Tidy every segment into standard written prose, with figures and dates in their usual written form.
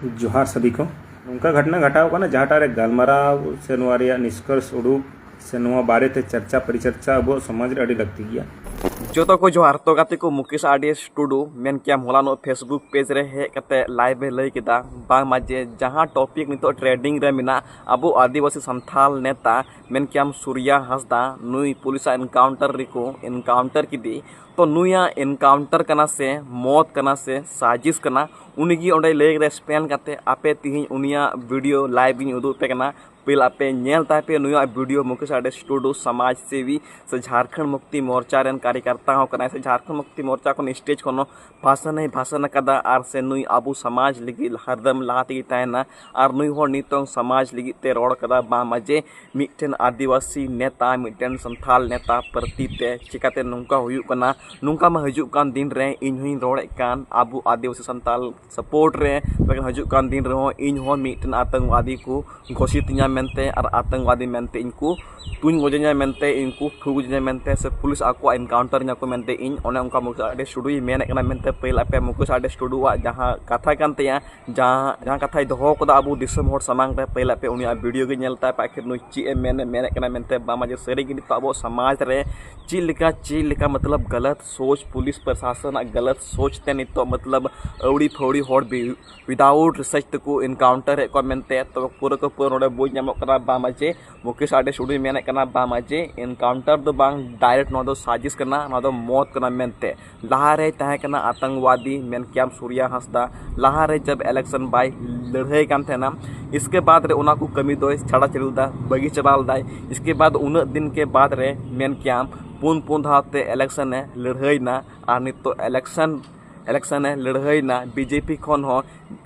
जोहार सभी को उनका घटना घटाव का ना जहाँ गलमाराव से निष्कर्ष उड़ूक से बारे चर्चा परिचर्चा अब समाज अड़ी लगती गया जो को जोहार तो गाते को मुकेश आरडीएस टुडू मेन क्या होलानो फेसबुक पेज रे हे कते लाइव लई केदा बांग माजे जहां टॉपिक नितो ट्रेडिंग रे मिना अबो आदिवासी संथाल नेता मेन क्या सूर्या हांसदा नुई पुलिस एनकाउंटर रिको एनकाउंटर किदी तो नुया एनकाउंटर कना से मौत कना से साजिश कना उनगी ओंडे लेग रे स्पेन काते आपे तिहिं उनिया वीडियो लाइव इन उदुग पे कना पेला पे नेल तापे नुया वीडियो मुकेश आरडीएस टुडू समाज सेवी से झारखंड मुक्ति मोर्चा रेन कार्यकर्ता हो कना से झारखंड मुक्ति मोर्चा को स्टेज को भाषण कदा आर से नुई आबू समाज लगी हरदम लाती तायना आर नुई हो नितों समाज लगी ते रोड कदा बा मजे मिटन आदिवासी नेता मिटन संथाल नेता प्रति ते चिकाते नुंका हुयु कना नुंका मा हजु कान दिन रे इन हुई रोड़े कान आबू आदिवासी संथाल सपोर्ट रे हजु कान दिन रे हो इन हो मिटन आतंकवादी को घोषित मेनते और आतंकवादी मेनते इनको तुन गोज냐 मेनते इनको ठुगज냐 मेनते से पुलिस आको एनकाउंटर nya को मेनते इन ओने उनका मुकेश आरडीएस टुडू मेने कना मेनते पहिला पे मुकेश आरडीएस टुडू जहां कथा कानते जहां कथा दहो कदा अबू दिसम होड़ समांग रे पहिला पे उनिया वीडियो गे नेलता पाखिर नु ची मेने कना मेनते बामा जे सरी गिनी तो अबो समाज रे ची लिका मतलब गलत सोच पुलिस प्रशासन गलत सोचते नि तो मतलब अवड़ी फौड़ी होड़ विदाउट रिसर्च को एनकाउंटर को मेनते तो पूरा को पूरा नोडे बोझ नामक कना बामा जे मुकेश आरडीएस टुडू मेने कना बामा जे एनकाउंटर दो बांग डायरेक्ट नो दो साजिश करना नो दो मौत करना मेनते लहारे तहे कना आतंकवादी मेन क्या सूर्या हांसदा लहारे जब इलेक्शन बाय लड़ाई कान थे ना इसके बाद रे उना को कमी दो छाड़ा चलुदा बगी चबाल दाय इसके बाद उन दिन के बाद रे मेन क्या पुन धाते इलेक्शन है लड़ाई ना और नित तो इलेक्शन है लड़ाई ना बीजेपी खन हो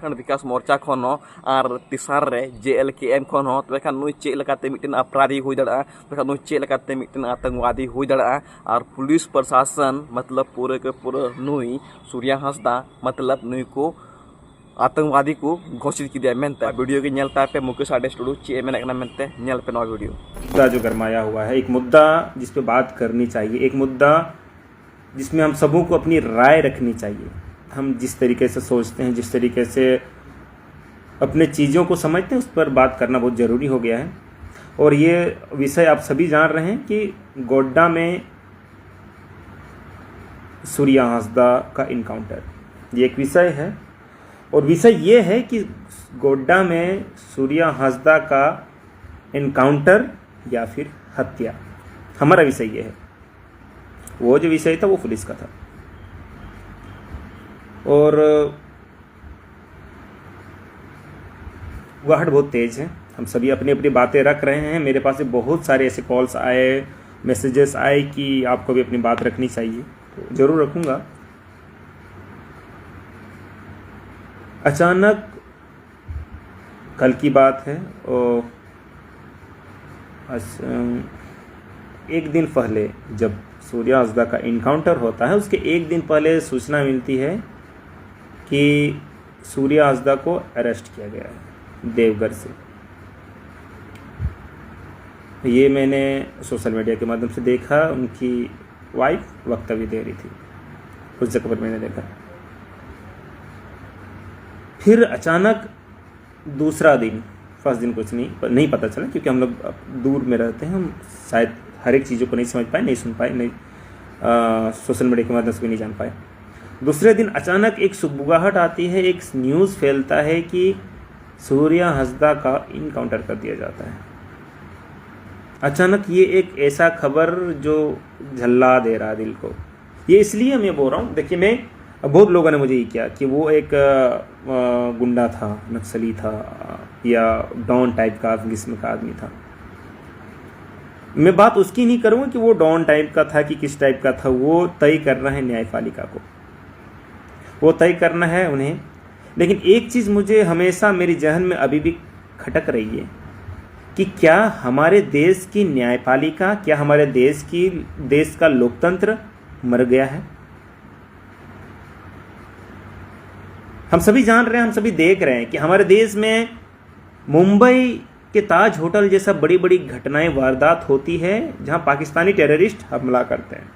विकास मोर्चा खन हो और तिसार रे JLKM खन हो तो नुई चे लकाते मिटन अपराधी हुई दड़ा तो नुई चे लकाते मिटन आतंकवादी हुई दड़ा और पुलिस प्रशासन मतलब पूरे के पूरे नुई सूर्या हांसदा मतलब नुई को आतंकवादी को घोषित किया मेनते वीडियो के नेलता पे मुकेश आरडीएस टुडू चे मेने कना मेनते नेल पे नो वीडियो मुद्दा जो गरमाया हुआ है एक मुद्दा जिस पे बात करनी चाहिए एक मुद्दा जिसमें हम सबों को अपनी राय रखनी चाहिए हम जिस तरीके से सोचते हैं जिस तरीके से अपने चीज़ों को समझते हैं उस पर बात करना बहुत ज़रूरी हो गया है और ये विषय आप सभी जान रहे हैं कि गोड्डा में सूर्या हांसदा का इनकाउंटर ये एक विषय है और विषय ये है कि गोड्डा में सूर्या हांसदा का इनकाउंटर या फिर हत्या हमारा विषय ये है वो जो विषय था वो पुलिस का था और गुहाट बहुत तेज है हम सभी अपनी अपनी बातें रख रहे हैं मेरे पास बहुत सारे ऐसे कॉल्स आए मैसेजेस आए कि आपको भी अपनी बात रखनी चाहिए तो ज़रूर रखूँगा अचानक कल की बात है और एक दिन पहले जब सूर्या हांसदा का इनकाउंटर होता है उसके एक दिन पहले सूचना मिलती है कि सूर्या हांसदा को अरेस्ट किया गया है देवघर से ये मैंने सोशल मीडिया के माध्यम से देखा उनकी वाइफ वक्तव्य दे रही थी उस जगह पर मैंने देखा फिर अचानक दूसरा दिन फर्स्ट दिन कुछ नहीं पता चला क्योंकि हम लोग दूर में रहते हैं हम शायद हर एक चीज़ों को नहीं समझ पाए नहीं सुन पाए नहीं सोशल मीडिया के माध्यम से भी नहीं जान पाए दूसरे दिन अचानक एक सुगबुगाहट आती है एक न्यूज़ फैलता है कि सूर्या हांसदा का इनकाउंटर कर दिया जाता है अचानक ये एक ऐसा खबर जो झल्ला दे रहा दिल को ये इसलिए मैं बोल रहा हूँ देखिए मैं बहुत लोगों ने मुझे ये किया कि वो एक गुंडा था नक्सली था या डॉन टाइप का किस्म का आदमी था मैं बात उसकी नहीं करूँगा कि वो डॉन टाइप का था कि किस टाइप का था वो तय करना है न्यायपालिका को वो तय करना है उन्हें लेकिन एक चीज़ मुझे हमेशा मेरी जहन में अभी भी खटक रही है कि क्या हमारे देश की न्यायपालिका क्या हमारे देश का लोकतंत्र मर गया है हम सभी जान रहे हैं हम सभी देख रहे हैं कि हमारे देश में मुंबई के ताज होटल जैसा बड़ी बड़ी घटनाएं वारदात होती है जहां पाकिस्तानी टेररिस्ट हमला करते हैं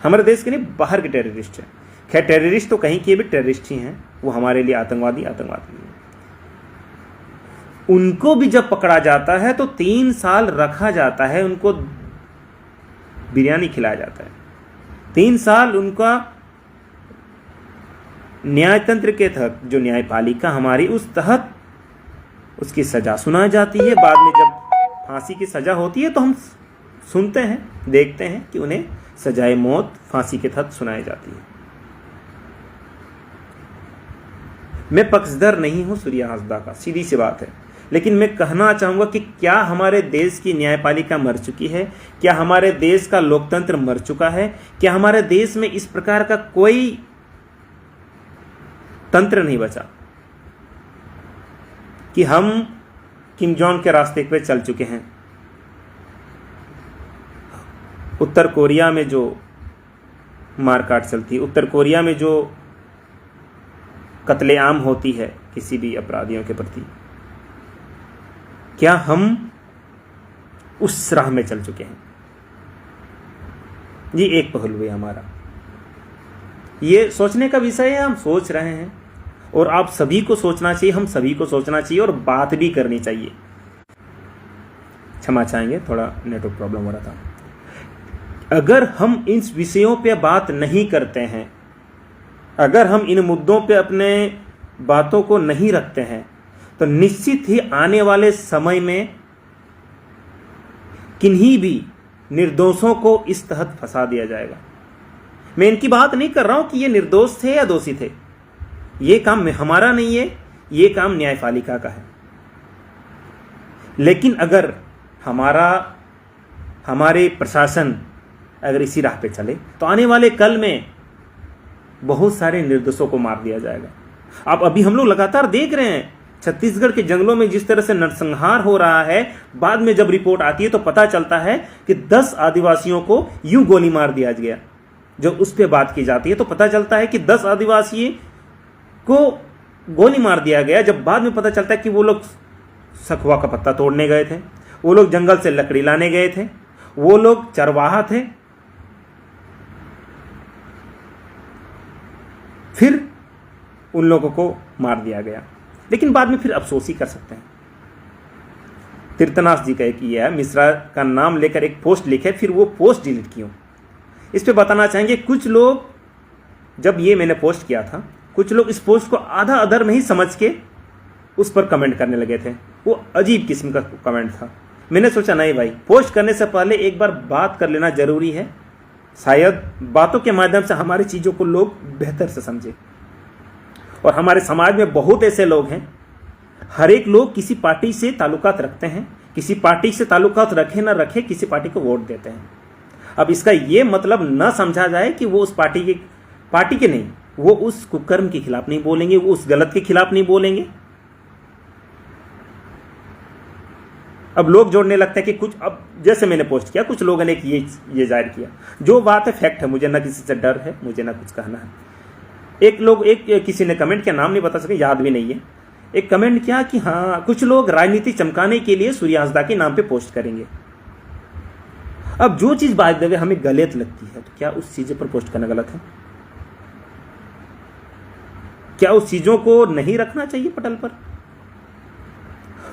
हमारे देश के नहीं बाहर के टेररिस्ट हैं खैर टेररिस्ट तो कहीं के भी टेररिस्ट ही हैं, वो हमारे लिए आतंकवादी हैं। उनको भी जब पकड़ा जाता है तो 3 साल रखा जाता है, उनको बिरयानी खिलाया जाता है। 3 साल उनका न्यायतंत्र के तहत, जो न्यायपालिका हमारी, उस तहत उसकी सजा सुनाई जाती है। बाद में जब फांसी की सजा होती है तो हम सुनते हैं, देखते हैं कि उन्हें सजाए मौत फांसी के तहत सुनाई जाती है। मैं पक्षधर नहीं हूं सूर्या हांसदा का, सीधी सी बात है, लेकिन मैं कहना चाहूंगा कि क्या हमारे देश की न्यायपालिका मर चुकी है? क्या हमारे देश का लोकतंत्र मर चुका है? क्या हमारे देश में इस प्रकार का कोई तंत्र नहीं बचा कि हम किम जोंग के रास्ते पे चल चुके हैं? उत्तर कोरिया में जो मारकाट चलती है, उत्तर कोरिया में जो कत्लेआम होती है किसी भी अपराधियों के प्रति, क्या हम उस राह में चल चुके हैं? ये एक पहलू है हमारा, ये सोचने का विषय है। हम सोच रहे हैं और आप सभी को सोचना चाहिए, हम सभी को सोचना चाहिए और बात भी करनी चाहिए। क्षमा चाहेंगे, थोड़ा नेटवर्क प्रॉब्लम हो रहा था। अगर हम इन विषयों पे बात नहीं करते हैं, अगर हम इन मुद्दों पे अपने बातों को नहीं रखते हैं, तो निश्चित ही आने वाले समय में किन्हीं भी निर्दोषों को इस तहत फंसा दिया जाएगा। मैं इनकी बात नहीं कर रहा हूं कि ये निर्दोष थे या दोषी थे, ये काम हमारा नहीं है, ये काम न्यायपालिका का है। लेकिन अगर हमारे प्रशासन अगर इसी राह पे चले तो आने वाले कल में बहुत सारे निर्दोषों को मार दिया जाएगा। अब अभी हम लोग लगातार देख रहे हैं छत्तीसगढ़ के जंगलों में जिस तरह से नरसंहार हो रहा है। बाद में जब रिपोर्ट आती है तो पता चलता है कि 10 आदिवासियों को यूं गोली मार दिया गया। जब उस पर बात की जाती है तो पता चलता है कि 10 आदिवासी को गोली मार दिया गया। जब बाद में पता चलता है कि वो लोग सखुआ का पत्ता तोड़ने गए थे, वो लोग जंगल से लकड़ी लाने गए थे, वो लोग चरवाहा थे, फिर उन लोगों को मार दिया गया। लेकिन बाद में फिर अफसोस ही कर सकते हैं। तीर्थनाथ जी का एक ये है, मिश्रा का नाम लेकर एक पोस्ट लिखे, फिर वो पोस्ट डिलीट किया। इस पे बताना चाहेंगे, कुछ लोग, जब ये मैंने पोस्ट किया था, कुछ लोग इस पोस्ट को आधा अधर में ही समझ के उस पर कमेंट करने लगे थे। वो अजीब किस्म का कमेंट था। मैंने सोचा नहीं भाई, पोस्ट करने से पहले एक बार बात कर लेना जरूरी है। शायद बातों के माध्यम से हमारी चीज़ों को लोग बेहतर से समझे। और हमारे समाज में बहुत ऐसे लोग हैं, हर एक लोग किसी पार्टी से ताल्लुकात रखते हैं, किसी पार्टी से ताल्लुकात रखे ना रखे किसी पार्टी को वोट देते हैं। अब इसका ये मतलब न समझा जाए कि वो उस पार्टी के नहीं, वो उस कुकर्म के खिलाफ नहीं बोलेंगे, वो उस गलत के खिलाफ नहीं बोलेंगे। अब लोग जोड़ने लगते हैं कि कुछ, अब जैसे मैंने पोस्ट किया, कुछ लोगों ने ये जाहिर किया, जो बात है फैक्ट है, मुझे ना किसी से डर है, मुझे ना कुछ कहना है। किसी ने कमेंट किया, नाम नहीं बता सके, याद भी नहीं है, एक कमेंट किया कि हाँ कुछ लोग राजनीति चमकाने के लिए सूर्या हांसदा के नाम पे पोस्ट करेंगे। अब जो चीज बात देवे हमें गलत लगती है, तो क्या उस चीजों पर पोस्ट करना गलत है? क्या उस चीजों को नहीं रखना चाहिए पटल पर?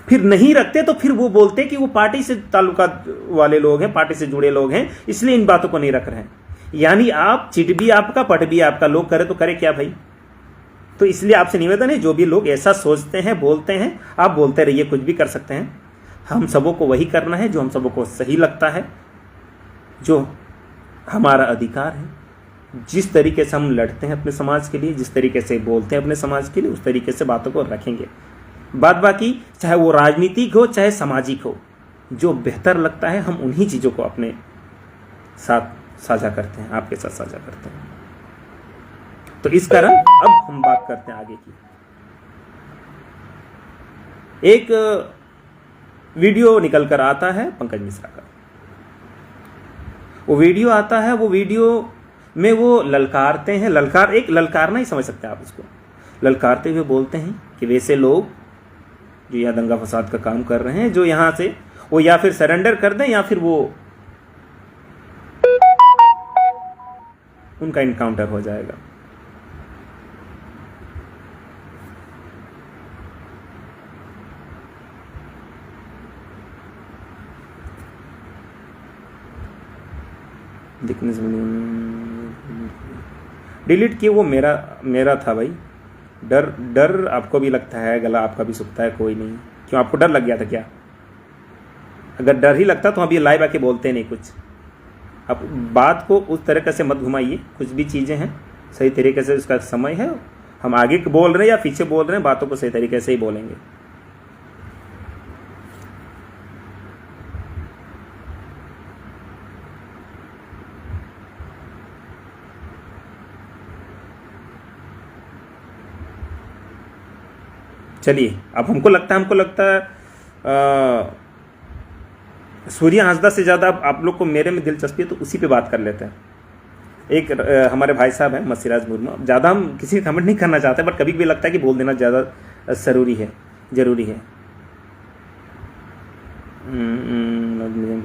फिर नहीं रखते तो फिर वो बोलते कि वो पार्टी से ताल्लुकात वाले लोग हैं, पार्टी से जुड़े लोग हैं, इसलिए इन बातों को नहीं रख रहे हैं। यानी आप चिट भी आपका, पट भी आपका, लोग करे तो करे क्या भाई? तो इसलिए आपसे निवेदन है, जो भी लोग ऐसा सोचते हैं, बोलते हैं, आप बोलते रहिए, कुछ भी कर सकते हैं। हम सबों को वही करना है जो हम सबों को सही लगता है, जो हमारा अधिकार है। जिस तरीके से हम लड़ते हैं अपने समाज के लिए, जिस तरीके से बोलते हैं अपने समाज के लिए, उस तरीके से बातों को रखेंगे। बात बाकी चाहे वो राजनीतिक हो चाहे सामाजिक हो, जो बेहतर लगता है हम उन्हीं चीज़ों को अपने साथ साझा करते हैं, आपके साथ साझा करते हैं। तो इस कारण अब हम बात करते हैं आगे की। एक वीडियो निकल कर आता है पंकज मिश्रा का। वो वीडियो आता है, वो वीडियो में वो ललकारते हैं, ललकारना ही समझ सकते हैं आप इसको। ललकारते हुए बोलते हैं कि वैसे लोग जो यहाँ दंगा फसाद का काम कर रहे हैं, जो यहाँ से वो या फिर सरेंडर कर दें या फिर वो उनका इनकाउंटर हो जाएगा। दिखने से डिलीट किए, वो मेरा था भाई। डर आपको भी लगता है, गला आपका भी सूखता है, कोई नहीं। क्यों, आपको डर लग गया था क्या? अगर डर ही लगता तो हम ये लाइव आके बोलते नहीं कुछ। अब बात को उस तरीके से मत घुमाइए, कुछ भी चीज़ें हैं सही तरीके से, उसका समय है। हम आगे बोल रहे हैं या पीछे बोल रहे हैं, बातों को सही तरीके से ही बोलेंगे। चलिए, अब हमको लगता है सूर्य हांसदा से ज़्यादा आप लोग को मेरे में दिलचस्पी है, तो उसी पे बात कर लेते हैं। एक हमारे भाई साहब हैं मसीराज मुर्मू, ज़्यादा हम किसी का कमेंट नहीं करना चाहते, बट कभी भी लगता है कि बोल देना ज़्यादा ज़रूरी है।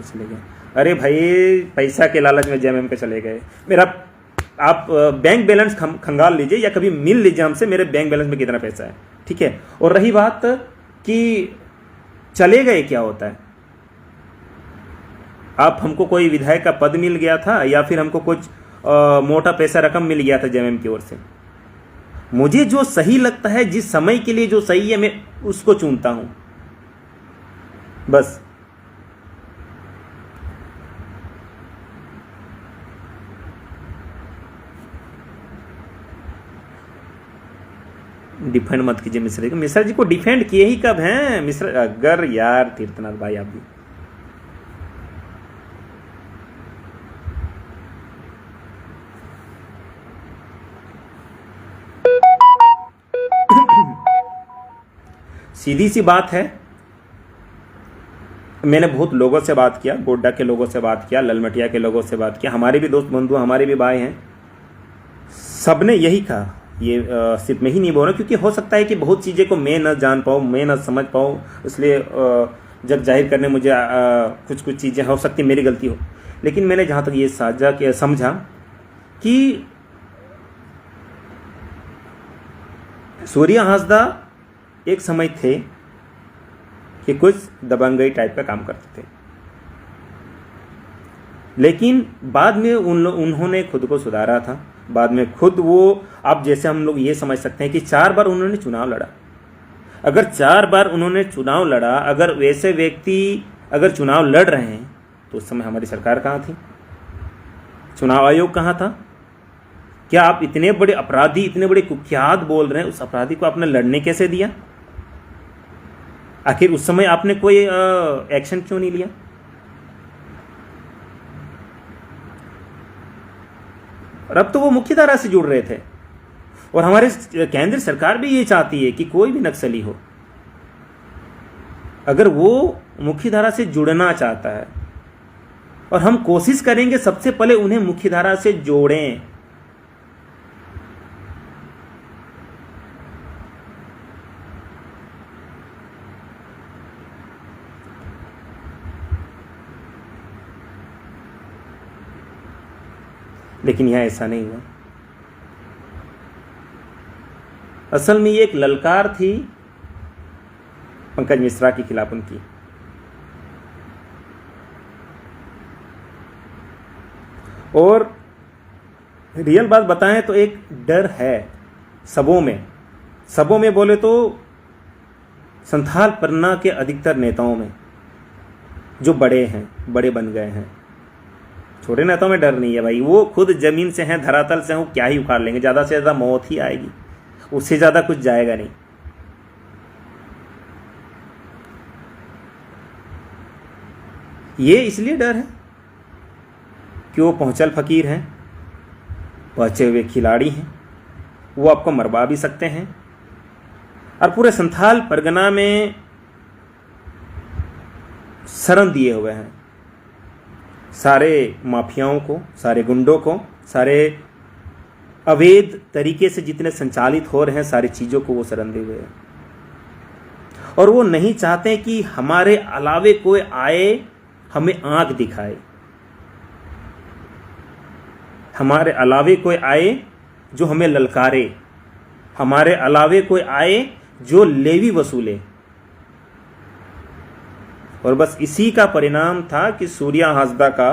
चले गए, अरे भाई पैसा के लालच में जेएमएम पे चले गए। मेरा आप बैंक बैलेंस खंगाल लीजिए या कभी मिल लीजिए हमसे, मेरे बैंक बैलेंस में कितना पैसा है, ठीक है। और रही बात कि चले गए, क्या होता है, आप हमको कोई विधायक का पद मिल गया था या फिर हमको कुछ मोटा पैसा रकम मिल गया था जेएमएम की ओर से, मुझे जो सही लगता है, जिस समय के लिए जो सही है, मैं उसको चुनता हूं, बस। डिफेंड मत कीजिए मिश्रा जी को डिफेंड किए ही कब हैं मिश्रा? अगर यार तीर्थनाथ भाई आप भी सीधी सी बात है, मैंने बहुत लोगों से बात किया, गोड्डा के लोगों से बात किया, ललमटिया के लोगों से बात किया, हमारे भी दोस्त बंधु, हमारे भी भाई हैं, सबने यही कहा। ये सिर्फ मैं ही नहीं बोल रहा, क्योंकि हो सकता है कि बहुत चीज़ें को मैं न जान पाऊँ, मैं न समझ पाऊँ, इसलिए जब जाहिर करने मुझे कुछ चीज़ें हो सकती मेरी गलती हो। लेकिन मैंने जहाँ तक ये साझा किया, समझा कि सूर्य हांसदा एक समय थे कि कुछ दबंगई टाइप का काम करते थे, लेकिन बाद में उन्होंने खुद को सुधारा था। बाद में खुद वो, आप जैसे हम लोग ये समझ सकते हैं कि 4 बार उन्होंने चुनाव लड़ा। अगर 4 बार उन्होंने चुनाव लड़ा, अगर वैसे व्यक्ति अगर चुनाव लड़ रहे हैं, तो उस समय हमारी सरकार कहाँ थी? चुनाव आयोग कहाँ था? क्या आप इतने बड़े अपराधी, इतने बड़े कुख्यात बोल रहे हैं, उस अपराधी को आपने लड़ने कैसे दिया? आखिर उस समय आपने कोई एक्शन क्यों नहीं लिया? और अब तो वो मुख्य धारा से जुड़ रहे थे, और हमारे केंद्र सरकार भी ये चाहती है कि कोई भी नक्सली हो, अगर वो मुख्य धारा से जुड़ना चाहता है, और हम कोशिश करेंगे सबसे पहले उन्हें मुख्य धारा से जोड़ें। लेकिन यहां ऐसा नहीं हुआ। असल में ये एक ललकार थी पंकज मिश्रा के खिलाफ उनकी, और रियल बात बताएं तो एक डर है सबों में बोले तो संथाल परना के अधिकतर नेताओं में, जो बड़े हैं, बड़े बन गए हैं। छोटे नेताओं में डर नहीं है भाई, वो खुद जमीन से हैं, धरातल से हैं, वो क्या ही उखाड़ लेंगे, ज़्यादा से ज़्यादा मौत ही आएगी, उससे ज़्यादा कुछ जाएगा नहीं। ये इसलिए डर है कि वो पहुंचल फकीर हैं, पहुंचे हुए खिलाड़ी हैं, वो आपको मरवा भी सकते हैं, और पूरे संथाल परगना में शरण दिए हुए हैं सारे माफियाओं को, सारे गुंडों को, सारे अवैध तरीके से जितने संचालित हो रहे हैं सारी चीज़ों को वो शरण दिए हुए हैं। और वो नहीं चाहते कि हमारे अलावे कोई आए हमें आंख दिखाए, हमारे अलावे कोई आए जो हमें ललकारे, हमारे अलावे कोई आए जो लेवी वसूले। और बस इसी का परिणाम था कि सूर्या हांसदा का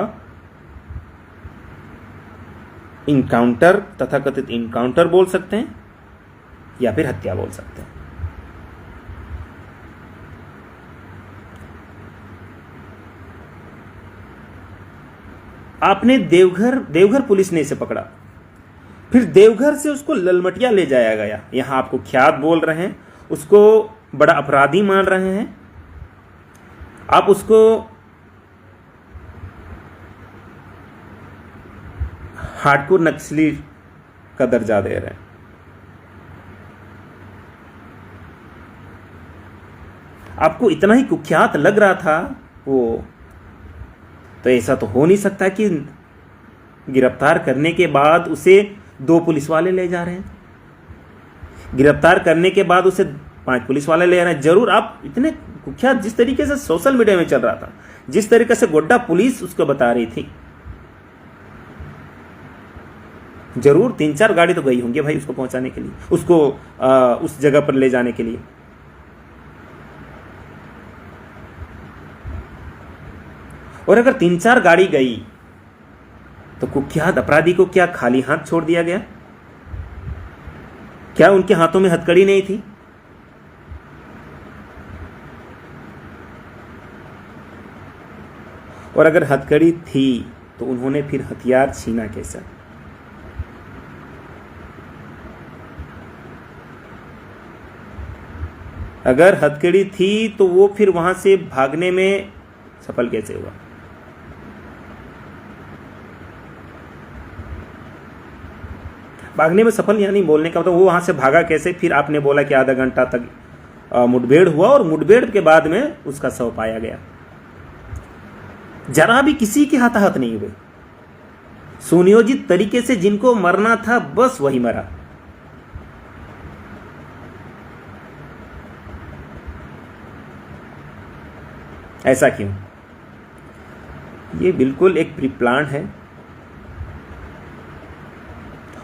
इनकाउंटर, तथाकथित इनकाउंटर बोल सकते हैं या फिर हत्या बोल सकते हैं। आपने देवघर पुलिस ने इसे पकड़ा, फिर देवघर से उसको ललमटिया ले जाया गया। यहां आपको ख्यात बोल रहे हैं, उसको बड़ा अपराधी मान रहे हैं, आप उसको हार्डकोर नक्सली का दर्जा दे रहे हैं। आपको इतना ही कुख्यात लग रहा था वो, तो ऐसा तो हो नहीं सकता कि गिरफ्तार करने के बाद उसे 2 पुलिस वाले ले जा रहे हैं, गिरफ्तार करने के बाद उसे 5 पुलिस वाले ले जा रहे हैं। जरूर आप इतने कुख्यात, जिस तरीके से सोशल मीडिया में चल रहा था, जिस तरीके से गोड्डा पुलिस उसको बता रही थी, जरूर 3-4 गाड़ी तो गई होंगी भाई उसको पहुंचाने के लिए, उसको उस जगह पर ले जाने के लिए। और अगर 3-4 गाड़ी गई तो कुख्यात अपराधी को क्या खाली हाथ छोड़ दिया गया? क्या उनके हाथों में हथकड़ी नहीं थी? और अगर हथकड़ी थी तो उन्होंने फिर हथियार छीना कैसे? अगर हथकड़ी थी तो वो फिर वहां से भागने में सफल कैसे हुआ? भागने में सफल यानी बोलने का मतलब वो वहां से भागा कैसे? फिर आपने बोला कि आधा घंटा तक मुठभेड़ हुआ और मुठभेड़ के बाद में उसका शव पाया गया। जरा भी किसी के हताहत नहीं हुए। सुनियोजित तरीके से जिनको मरना था बस वही मरा। ऐसा क्यों? ये बिल्कुल एक प्री प्लान है।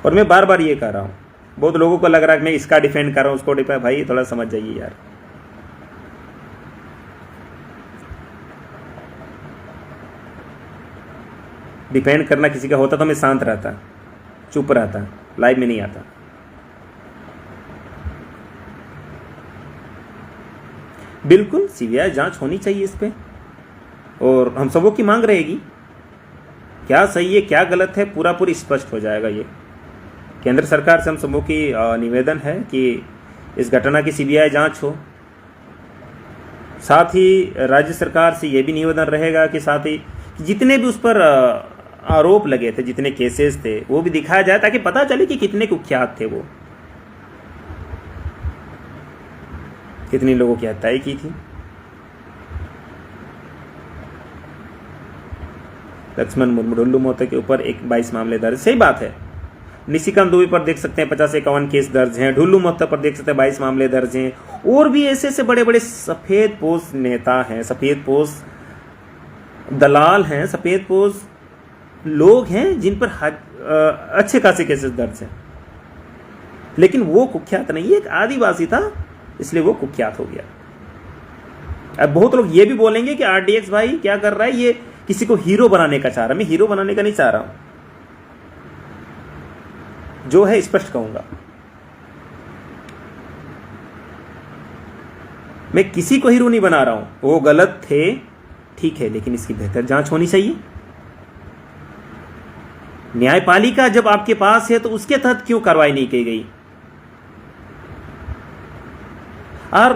और मैं बार बार ये कह रहा हूं, बहुत लोगों को लग रहा है कि मैं इसका डिफेंड कर रहा हूं, उसको डिफेंड। भाई थोड़ा समझ जाइए यार। डिफेंड करना किसी का होता तो मैं शांत रहता, चुप रहता, लाइव में नहीं आता। बिल्कुल सीबीआई जांच होनी चाहिए इस पे, और हम सबों की मांग रहेगी। क्या सही है क्या गलत है पूरा पूरी स्पष्ट हो जाएगा। ये केंद्र सरकार से हम सबों की निवेदन है कि इस घटना की सीबीआई जांच हो। साथ ही राज्य सरकार से ये भी निवेदन रहेगा कि साथ ही जितने भी उस पर आरोप लगे थे, जितने केसेस थे, वो भी दिखाया जाए ताकि पता चले कि कितने कुख्यात थे वो, कितने लोगों की हत्याएं की थी। लक्ष्मण मुर्मू, ढुल्लू मोहता के ऊपर 22 मामले दर्ज, सही बात है। निशिकांत दुबे पर देख सकते हैं 50-51 केस दर्ज हैं। ढुल्लू मोहता पर देख सकते हैं 22 मामले दर्ज हैं। और भी ऐसे ऐसे बड़े बड़े सफेद पोश नेता हैं, सफेद पोश दलाल हैं, सफेद पोश लोग हैं जिन पर अच्छे खासे केसेस दर्ज हैं, लेकिन वो कुख्यात नहीं। एक आदिवासी था इसलिए वो कुख्यात हो गया। अब बहुत लोग ये भी बोलेंगे कि आरडीएक्स भाई क्या कर रहा है, ये किसी को हीरो बनाने का चाह रहा है। मैं हीरो बनाने का नहीं चाह रहा हूं, जो है स्पष्ट कहूंगा। मैं किसी को हीरो नहीं बना रहा हूं। वो गलत थे, ठीक है, लेकिन इसकी बेहतर जांच होनी चाहिए। न्यायपालिका जब आपके पास है तो उसके तहत क्यों कार्रवाई नहीं की गई? और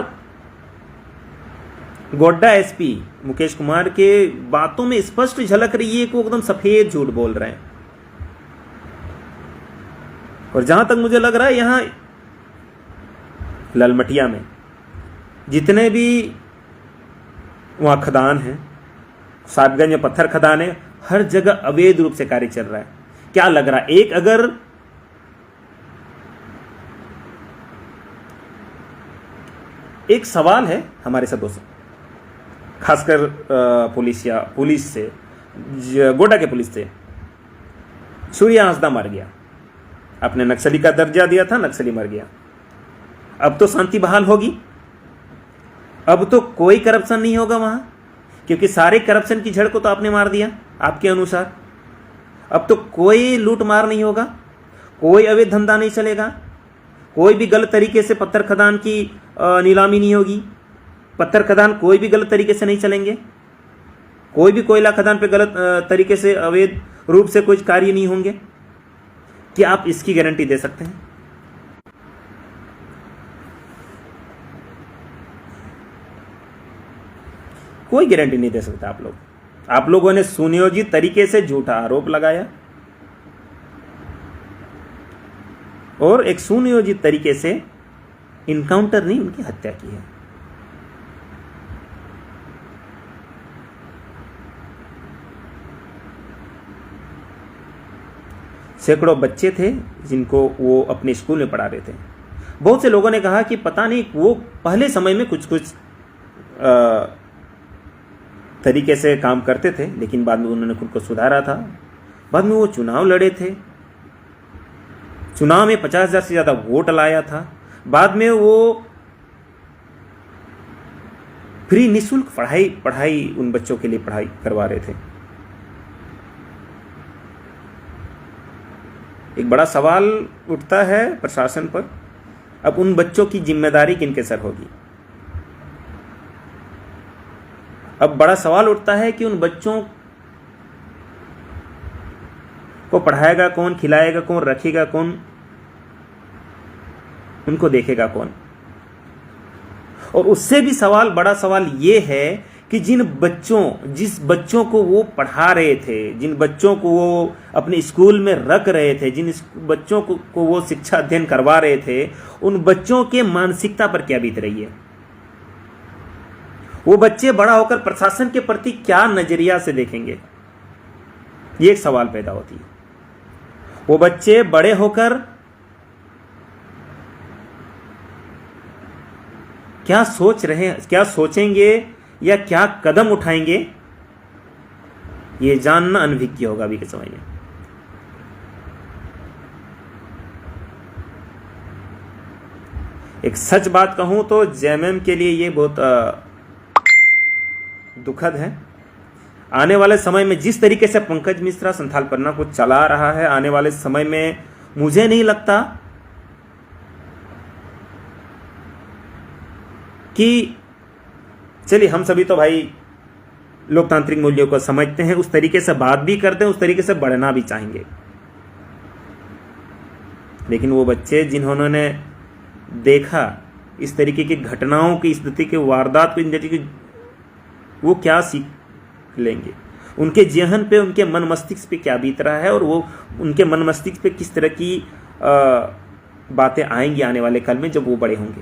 गोड्डा एसपी मुकेश कुमार के बातों में स्पष्ट झलक रही है कि वो एकदम सफेद झूठ बोल रहे हैं। और जहां तक मुझे लग रहा है यहां ललमटिया में जितने भी वहां खदान हैं, साहबगंज में पत्थर खदान है, हर जगह अवैध रूप से कार्य चल रहा है। क्या लग रहा है, एक अगर एक सवाल है हमारे सब दोस्तों, खासकर पुलिस से, गोड्डा के पुलिस से, सूर्या हंसदा मर गया, आपने नक्सली का दर्जा दिया था, नक्सली मर गया। अब तो शांति बहाल होगी, अब तो कोई करप्शन नहीं होगा वहां, क्योंकि सारे करप्शन की जड़ को तो आपने मार दिया आपके अनुसार। अब तो कोई लूट मार नहीं होगा, कोई अवैध धंधा नहीं चलेगा, कोई भी गलत तरीके से पत्थर खदान की नीलामी नहीं होगी, पत्थर खदान कोई भी गलत तरीके से नहीं चलेंगे, कोई भी कोयला खदान पे गलत तरीके से अवैध रूप से कुछ कार्य नहीं होंगे। क्या आप इसकी गारंटी दे सकते हैं? कोई गारंटी नहीं दे सकता। आप लोगों ने सुनियोजित तरीके से झूठा आरोप लगाया और एक सुनियोजित तरीके से इनकाउंटर नहीं, उनकी हत्या की है। सैकड़ों बच्चे थे जिनको वो अपने स्कूल में पढ़ा रहे थे। बहुत से लोगों ने कहा कि पता नहीं वो पहले समय में कुछ तरीके से काम करते थे, लेकिन बाद में उन्होंने खुद को सुधारा था। बाद में वो चुनाव लड़े थे, चुनाव में 50,000 से ज़्यादा वोट लाया था। बाद में वो फ्री निःशुल्क पढ़ाई उन बच्चों के लिए पढ़ाई करवा रहे थे। एक बड़ा सवाल उठता है प्रशासन पर, अब उन बच्चों की जिम्मेदारी किनके सर होगी? अब बड़ा सवाल उठता है कि उन बच्चों को पढ़ाएगा कौन, खिलाएगा कौन, रखेगा कौन, उनको देखेगा कौन? और उससे भी बड़ा सवाल ये है कि जिस बच्चों को वो पढ़ा रहे थे, जिन बच्चों को वो अपने स्कूल में रख रहे थे, जिन बच्चों को वो शिक्षा अध्ययन करवा रहे थे, उन बच्चों के मानसिकता पर क्या बीत रही है? वो बच्चे बड़ा होकर प्रशासन के प्रति क्या नजरिया से देखेंगे? ये एक सवाल पैदा होती है। वो बच्चे बड़े होकर क्या सोचेंगे या क्या कदम उठाएंगे, ये जानना अनभिज्ञ होगा अभी के समय में। एक सच बात कहूं तो जेएमएम के लिए ये बहुत दुखद है। आने वाले समय में जिस तरीके से पंकज मिश्रा संथाल परगना को चला रहा है, आने वाले समय में मुझे नहीं लगता कि, चलिए हम सभी तो भाई लोकतांत्रिक मूल्यों को समझते हैं, उस तरीके से बात भी करते हैं, उस तरीके से बढ़ना भी चाहेंगे, लेकिन वो बच्चे जिन्होंने देखा इस तरीके की घटनाओं की, इस तरीके की वारदात को, वो क्या सीख लेंगे? उनके जेहन पे, उनके मन मस्तिष्क पे क्या बीत रहा है, और वो उनके मन मस्तिष्क पे किस तरह की बातें आएंगी आने वाले कल में जब वो बड़े होंगे।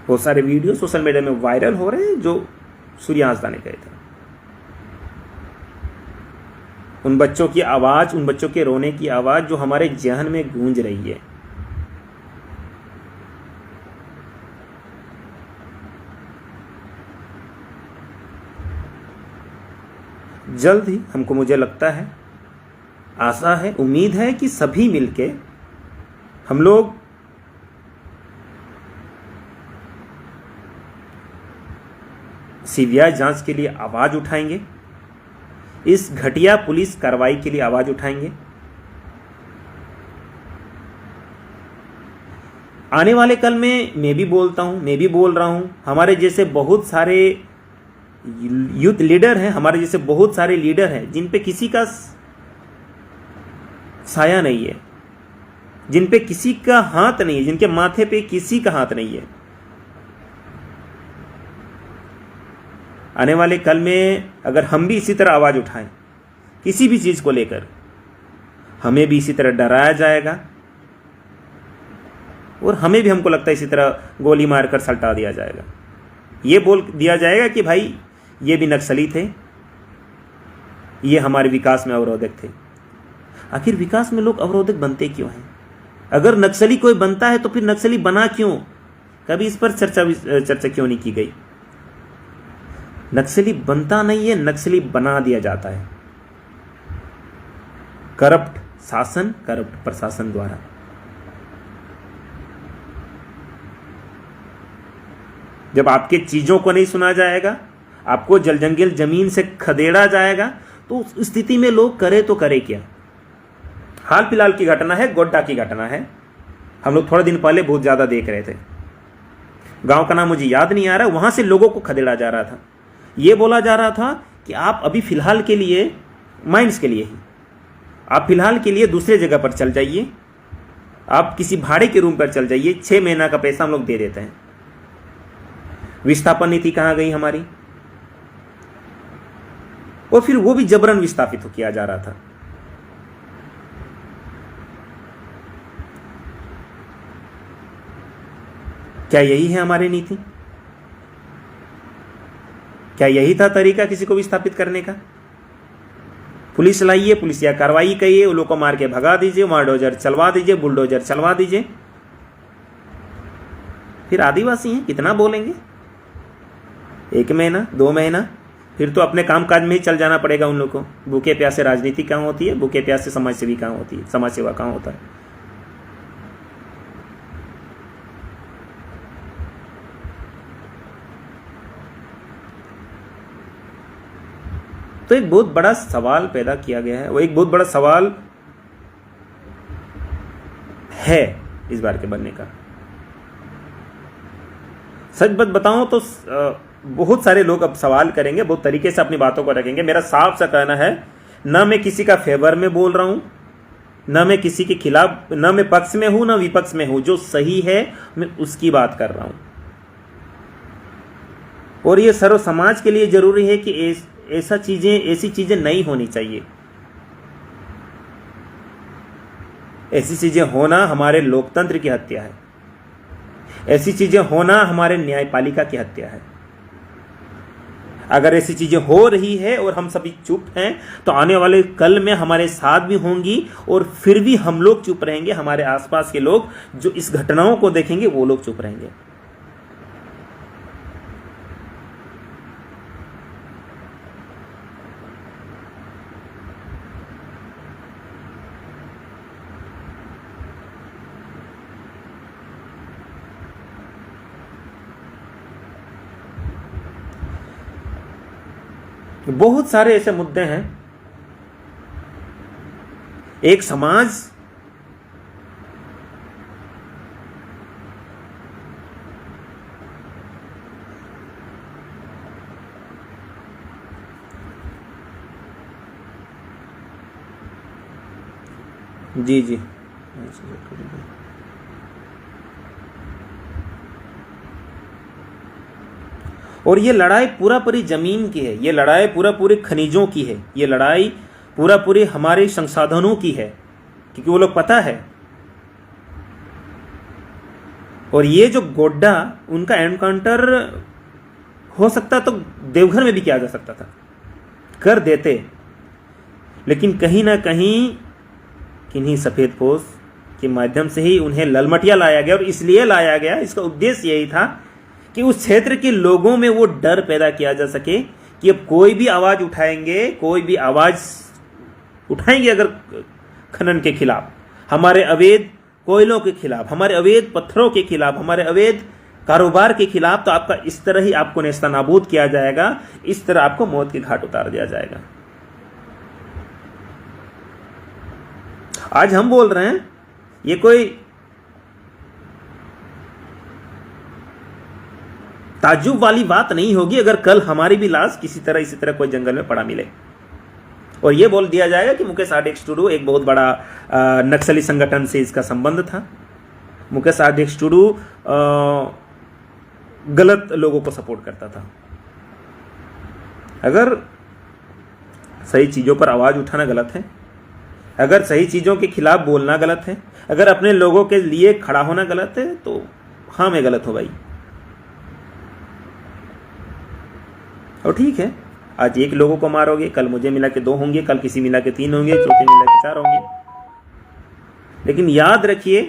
बहुत सारे वीडियो सोशल मीडिया में वायरल हो रहे हैं जो सूर्यांश दाने गए थे। उन बच्चों की आवाज, उन बच्चों के रोने की आवाज जो हमारे जेहन में गूंज रही है। जल्द ही हमको, मुझे लगता है, आशा है, उम्मीद है कि सभी मिलके हम लोग सीबीआई जांच के लिए आवाज उठाएंगे, इस घटिया पुलिस कार्रवाई के लिए आवाज उठाएंगे। आने वाले कल में मैं भी बोल रहा हूं, हमारे जैसे बहुत सारे यूथ लीडर हैं, हमारे जैसे बहुत सारे लीडर हैं जिन पे किसी का साया नहीं है, जिन पे किसी का हाथ नहीं है, जिनके माथे पे किसी का हाथ नहीं है। आने वाले कल में अगर हम भी इसी तरह आवाज उठाएं किसी भी चीज को लेकर, हमें भी इसी तरह डराया जाएगा और हमें भी, हमको लगता है, इसी तरह गोली मारकर सल्टा दिया जाएगा। ये बोल दिया जाएगा कि भाई ये भी नक्सली थे, ये हमारे विकास में अवरोधक थे। आखिर विकास में लोग अवरोधक बनते क्यों हैं? अगर नक्सली कोई बनता है तो फिर नक्सली बना क्यों? कभी इस पर चर्चा क्यों नहीं की गई? नक्सली बनता नहीं है, नक्सली बना दिया जाता है करप्ट शासन, करप्ट प्रशासन द्वारा। जब आपके चीज़ों को नहीं सुना जाएगा, आपको जलजंगल ज़मीन से खदेड़ा जाएगा, तो उस स्थिति में लोग करे तो करे क्या। हाल फिलहाल की घटना है, गोड्डा की घटना है। हम लोग थोड़े दिन पहले बहुत ज़्यादा देख रहे थे। गांव का नाम मुझे याद नहीं आ रहा, वहाँ से लोगों को खदेड़ा जा रहा था। ये बोला जा रहा था कि आप अभी फ़िलहाल के लिए, माइंस के लिए ही, आप फिलहाल के लिए दूसरे जगह पर चल जाइए, आप किसी भाड़े के रूम पर चल जाइए, 6 महीना का पैसा हम लोग दे देते हैं। विस्थापन नीति कहाँ गई हमारी? और फिर वो भी जबरन विस्थापित किया जा रहा था। क्या यही है हमारी नीति? क्या यही था तरीका किसी को विस्थापित करने का? पुलिस लाइए, पुलिसिया कार्रवाई करिए, उन लोगों को मार के भगा दीजिए, मारडोजर चलवा दीजिए, बुलडोजर चलवा दीजिए। फिर आदिवासी हैं, कितना बोलेंगे? 1 महीना, 2 महीना, फिर तो अपने काम काज में ही चल जाना पड़ेगा उन लोगों को। भूखे प्यासे राजनीति कहाँ होती है? भूखे प्यासे समाज सेवी कहाँ होती है? समाज सेवा कहाँ होता है? तो एक बहुत बड़ा सवाल पैदा किया गया है। वो एक बहुत बड़ा सवाल है इस बार के बनने का। सच बात बताऊं तो बहुत सारे लोग अब सवाल करेंगे, बहुत तरीके से अपनी बातों को रखेंगे। मेरा साफ सा कहना है, ना मैं किसी का फेवर में बोल रहा हूं, ना मैं किसी के खिलाफ, ना मैं पक्ष में हूं ना विपक्ष में हूं। जो सही है मैं उसकी बात कर रहा हूं। और ये सर्व समाज के लिए जरूरी है कि ऐसी चीजें नहीं होनी चाहिए। ऐसी चीजें होना हमारे लोकतंत्र की हत्या है। ऐसी चीजें होना हमारे न्यायपालिका की हत्या है। अगर ऐसी चीजें हो रही है और हम सभी चुप हैं, तो आने वाले कल में हमारे साथ भी होंगी, और फिर भी हम लोग चुप रहेंगे। हमारे आसपास के लोग जो इस घटनाओं को देखेंगे वो लोग चुप रहेंगे। बहुत सारे ऐसे मुद्दे हैं। एक समाज जी जी और ये लड़ाई पूरा पूरी जमीन की है, ये लड़ाई पूरा पूरी खनिजों की है, ये लड़ाई पूरा पूरी हमारे संसाधनों की है, क्योंकि वो लोग पता है। और ये जो गोड्डा, उनका एनकाउंटर हो सकता तो देवघर में भी किया जा सकता था, कर देते, लेकिन कहीं ना कहीं किन्हीं सफेद पोश के माध्यम से ही उन्हें ललमटिया लाया गया। और इसलिए लाया गया, इसका उद्देश्य यही था कि उस क्षेत्र के लोगों में वो डर पैदा किया जा सके कि अब कोई भी आवाज उठाएंगे अगर खनन के खिलाफ, हमारे अवैध कोयलों के खिलाफ, हमारे अवैध पत्थरों के खिलाफ, हमारे अवैध कारोबार के खिलाफ, तो आपका इस तरह ही आपको नेस्तनाबूद किया जाएगा, इस तरह आपको मौत के घाट उतार दिया जाएगा। आज हम बोल रहे हैं, ये कोई ताज्जुब वाली बात नहीं होगी अगर कल हमारी भी लाश किसी तरह इसी तरह कोई जंगल में पड़ा मिले और ये बोल दिया जाएगा कि मुकेश आरडीएक्स टुडू एक बहुत बड़ा नक्सली संगठन से इसका संबंध था, मुकेश आरडीएक्स टुडू गलत लोगों को सपोर्ट करता था। अगर सही चीज़ों पर आवाज़ उठाना गलत है, अगर सही चीज़ों के खिलाफ बोलना गलत है, अगर अपने लोगों के लिए खड़ा होना गलत है, तो हाँ मैं गलत हो भाई। और ठीक है, आज एक लोगों को मारोगे, कल मुझे मिला के 2 होंगे, कल किसी मिला के 3 होंगे, चौथे मिला के 4 होंगे, लेकिन याद रखिए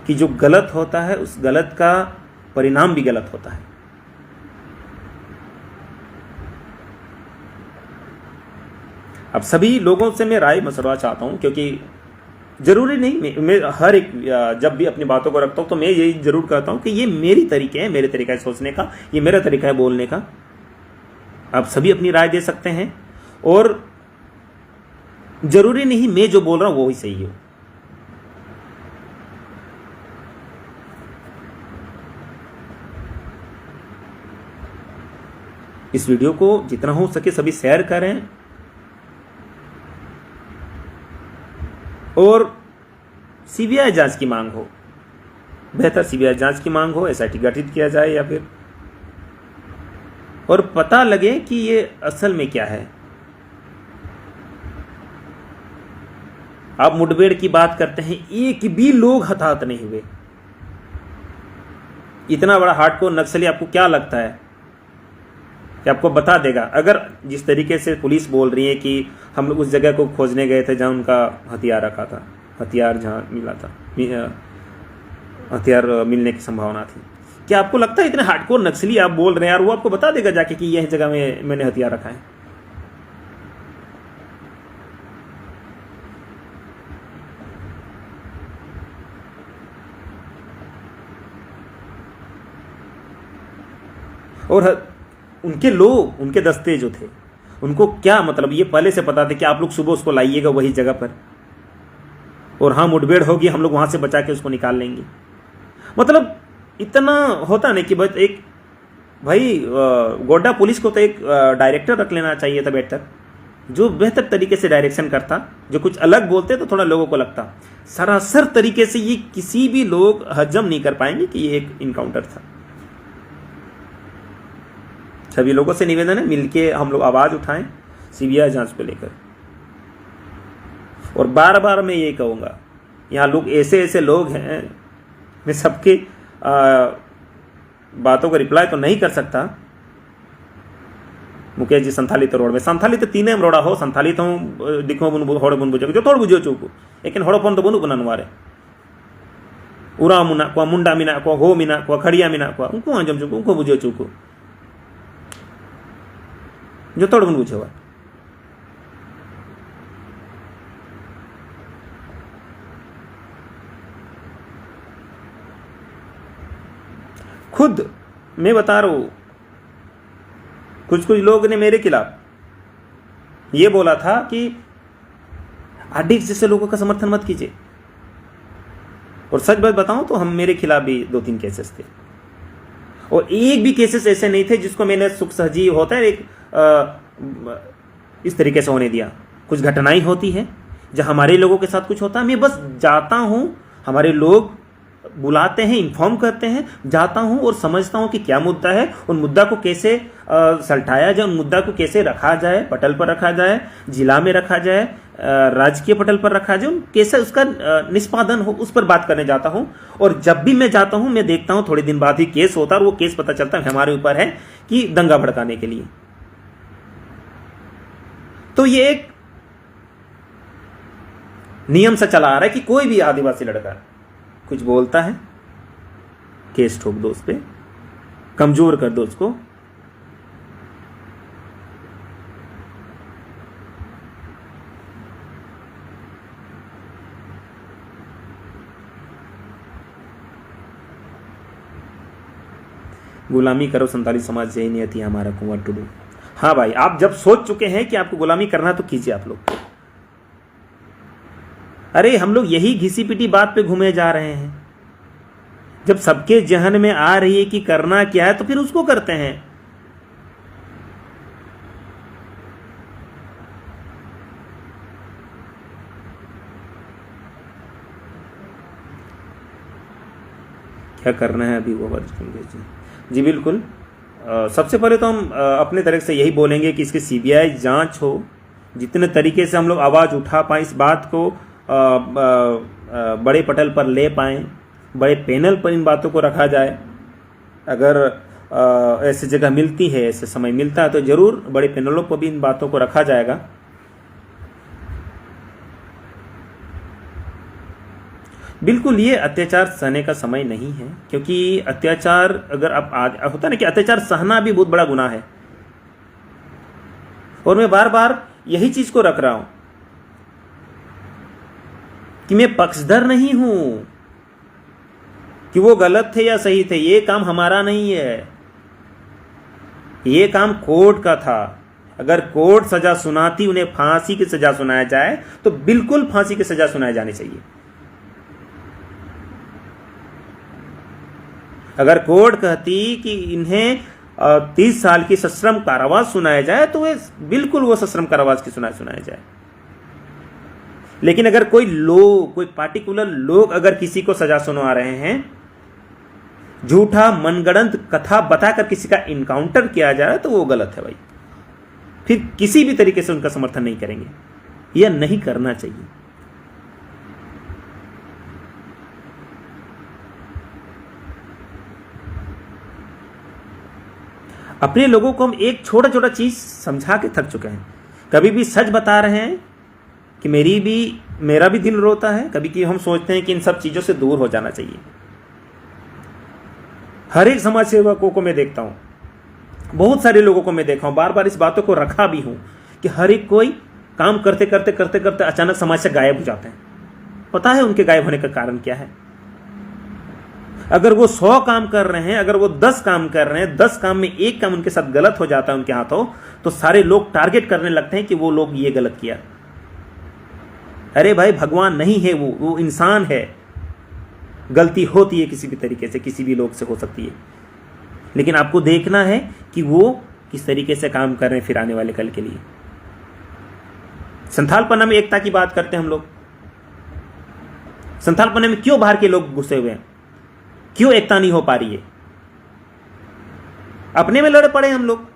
कि जो गलत होता है उस गलत का परिणाम भी गलत होता है। अब सभी लोगों से मैं राय मशवरा चाहता हूं, क्योंकि जरूरी नहीं, मैं हर एक जब भी अपनी बातों को रखता हूँ तो मैं यही जरूर कहता हूँ कि ये मेरी तरीके है, मेरे तरीका है सोचने का, ये मेरा तरीका है बोलने का। आप सभी अपनी राय दे सकते हैं और जरूरी नहीं मैं जो बोल रहा हूँ वो ही सही हो। इस वीडियो को जितना हो सके सभी शेयर करें और सीबीआई जांच की मांग हो, बेहतर सीबीआई जांच की मांग हो, एसआईटी गठित किया जाए या फिर, और पता लगे कि ये असल में क्या है। आप मुठभेड़ की बात करते हैं, एक भी लोग हताहत नहीं हुए। इतना बड़ा हार्डकोर नक्सली आपको क्या लगता है कि आपको बता देगा? अगर जिस तरीके से पुलिस बोल रही है कि हम लोग उस जगह को खोजने गए थे जहां उनका हथियार रखा था, हथियार जहां मिला था, हथियार मिलने की संभावना थी, क्या आपको लगता है इतने हार्डकोर नक्सली आप बोल रहे हैं यार, वो आपको बता देगा जाके कि यह जगह में मैंने हथियार रखा है? और उनके लोग, उनके दस्ते जो थे, उनको क्या मतलब ये पहले से पता था कि आप लोग सुबह उसको लाइएगा वही जगह पर, और हाँ मुठभेड़ होगी, हम लोग वहां से बचा के उसको निकाल लेंगे। मतलब इतना होता नहीं कि बस एक भाई गोड्डा पुलिस को तो एक डायरेक्टर रख लेना चाहिए था बेहतर, जो बेहतर तरीके से डायरेक्शन करता, जो कुछ अलग बोलते तो थोड़ा लोगों को लगता। सरासर तरीके से ये किसी भी लोग हजम नहीं कर पाएंगे कि ये एक इनकाउंटर था। सभी लोगों से निवेदन है मिलके हम लोग आवाज उठाएं सीबीआई जांच को लेकर। और बार बार मैं ये कहूंगा, यहाँ लोग ऐसे ऐसे लोग हैं, मैं सबके बातों को रिप्लाई तो नहीं कर सकता। मुकेश जी संथाली तो रोड में, संथाली तो तीन रोड़ा हो, संथाली तो दिखो बुन होड़ बुन बुझो जो थोड़ बुझो चूको, लेकिन होड़ोपन तो बुनु बनवारे उरा मुना को मुंडा मिना को हो मिना को खड़िया मिना को उनको आजम चूको उनको बुझो चूको जो थोड़ बुन बुझो। खुद मैं बता रहा हूं, कुछ कुछ लोग ने मेरे खिलाफ ये बोला था कि आरडीएक्स जैसे लोगों का समर्थन मत कीजिए। और सच बात बताऊं तो हम मेरे खिलाफ भी 2-3 केसेस थे, और एक भी केसेस ऐसे नहीं थे जिसको मैंने सुख सहजी होता है एक इस तरीके से होने दिया। कुछ घटनाएं होती है जहां हमारे लोगों के साथ कुछ होता है, मैं बस जाता हूं, हमारे लोग बुलाते हैं, इन्फॉर्म करते हैं, जाता हूं और समझता हूं कि क्या मुद्दा है, उन मुद्दा को कैसे सल्टाया जाए, उन मुद्दा को कैसे रखा जाए, पटल पर रखा जाए, जिला में रखा जाए, राजकीय पटल पर रखा जाए, कैसे उसका निष्पादन हो, उस पर बात करने जाता हूं। और जब भी मैं जाता हूं मैं देखता हूं थोड़े दिन बाद ही केस होता है, और वो केस पता चलता है हमारे ऊपर है कि दंगा भड़काने के लिए। तो ये एक नियम सा चला आ रहा है कि कोई भी आदिवासी लड़का कुछ बोलता है, केस ठोक दो उस पे, कमजोर कर दो उसको। गुलामी करो संताली समाज यही नहीं थी हमारा कुंवर टुडू। हाँ भाई, आप जब सोच चुके हैं कि आपको गुलामी करना तो कीजिए आप लोग। अरे हम लोग यही घिसी पिटी बात पे घूमे जा रहे हैं। जब सबके जहन में आ रही है कि करना क्या है तो फिर उसको करते हैं। क्या करना है अभी वो जी बिल्कुल। सबसे पहले तो हम अपने तरफ से यही बोलेंगे कि इसकी सीबीआई जांच हो, जितने तरीके से हम लोग आवाज़ उठा पाएँ, इस बात को बड़े पटल पर ले पाएँ, बड़े पैनल पर इन बातों को रखा जाए। अगर ऐसी जगह मिलती है, ऐसे समय मिलता है तो ज़रूर बड़े पैनलों पर भी इन बातों को रखा जाएगा। बिल्कुल ये अत्याचार सहने का समय नहीं है, क्योंकि अत्याचार अगर आप होता है ना कि अत्याचार सहना भी बहुत बड़ा गुनाह है। और मैं बार बार यही चीज को रख रहा हूं कि मैं पक्षधर नहीं हूं कि वो गलत थे या सही थे। ये काम हमारा नहीं है, ये काम कोर्ट का था। अगर कोर्ट सजा सुनाती, उन्हें फांसी की सजा सुनाया जाए तो बिल्कुल फांसी की सजा सुनाई जानी चाहिए। अगर कोर्ट कहती कि इन्हें 30 साल की सश्रम कारावास सुनाया जाए तो वे बिल्कुल वो सश्रम कारावास की सुनाया जाए। लेकिन अगर कोई पार्टिकुलर लोग अगर किसी को सजा सुनवा रहे हैं, झूठा मनगढ़ंत कथा बताकर किसी का इनकाउंटर किया जा रहा है, तो वो गलत है भाई। फिर किसी भी तरीके से उनका समर्थन नहीं करेंगे, यह नहीं करना चाहिए। अपने लोगों को हम एक छोटा छोटा चीज समझा के थक चुके हैं। कभी भी सच बता रहे हैं कि मेरा भी दिल रोता है, कभी कि हम सोचते हैं कि इन सब चीजों से दूर हो जाना चाहिए। हर एक समाज सेवकों को मैं देखता हूं, बहुत सारे लोगों को मैं देखा हूं, बार बार इस बातों को रखा भी हूं कि हर एक कोई काम करते करते करते करते अचानक समाज से गायब हो जाते हैं। पता है उनके गायब होने का कारण क्या है? अगर वो 100 काम कर रहे हैं, अगर वो 10 काम कर रहे हैं, 10 काम में एक काम उनके साथ गलत हो जाता है उनके हाथों, तो सारे लोग टारगेट करने लगते हैं कि वो लोग ये गलत किया। अरे भाई, भगवान नहीं है वो इंसान है। गलती होती है किसी भी तरीके से, किसी भी लोग से हो सकती है, लेकिन आपको देखना है कि वो किस तरीके से काम कर रहे हैं फिर आने वाले कल के लिए। संथालपना में एकता की बात करते हैं हम लोग। संथालपना में क्यों बाहर के लोग घुसे हुए हैं? क्यों एकता नहीं हो पा रही है? अपने में लड़ पड़े हम लोग।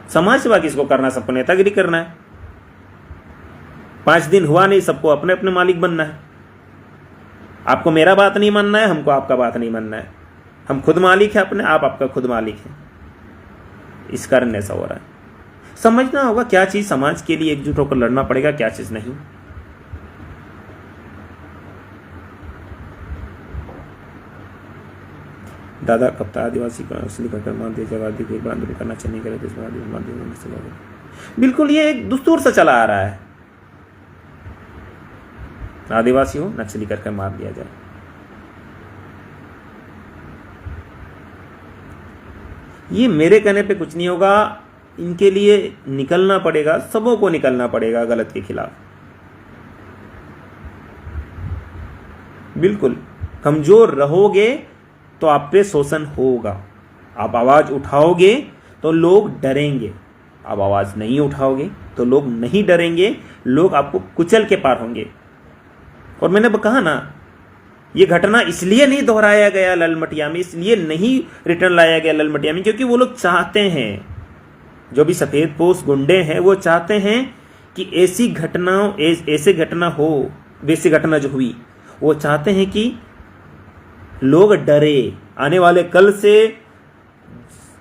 समाज सेवा किसको करना? सबको नेतागिरी करना है। 5 दिन हुआ नहीं, सबको अपने अपने मालिक बनना है। आपको मेरा बात नहीं मानना है, हमको आपका बात नहीं मानना है। हम खुद मालिक है अपने, आप आपका खुद मालिक है। इस कारण ऐसा हो रहा है। समझना होगा क्या चीज समाज के लिए एकजुट होकर लड़ना पड़ेगा, क्या चीज नहीं। दादा कप्ता आदिवासी को असली घटना मान दिया, जवादी को आंदोलन करना चाहिए, करे बिल्कुल ये एक दुस्तूर से चला आ रहा है। आदिवासी हो नक्सली करके मार दिया जाए। ये मेरे कहने पे कुछ नहीं होगा, इनके लिए निकलना पड़ेगा, सबों को निकलना पड़ेगा गलत के खिलाफ। बिल्कुल कमजोर रहोगे तो आप पे शोषण होगा। आप आवाज उठाओगे तो लोग डरेंगे, आप आवाज नहीं उठाओगे तो लोग नहीं डरेंगे, लोग आपको कुचल के पार होंगे। और मैंने कहा ना, ये घटना इसलिए नहीं दोहराया गया ललमटिया में, इसलिए नहीं रिटर्न लाया गया ललमटिया में, क्योंकि वो लोग चाहते हैं, जो भी सफेद पोश गुंडे हैं वो चाहते हैं कि ऐसी घटना हो, वैसी घटना जो हुई, वो चाहते हैं कि लोग डरे। आने वाले कल से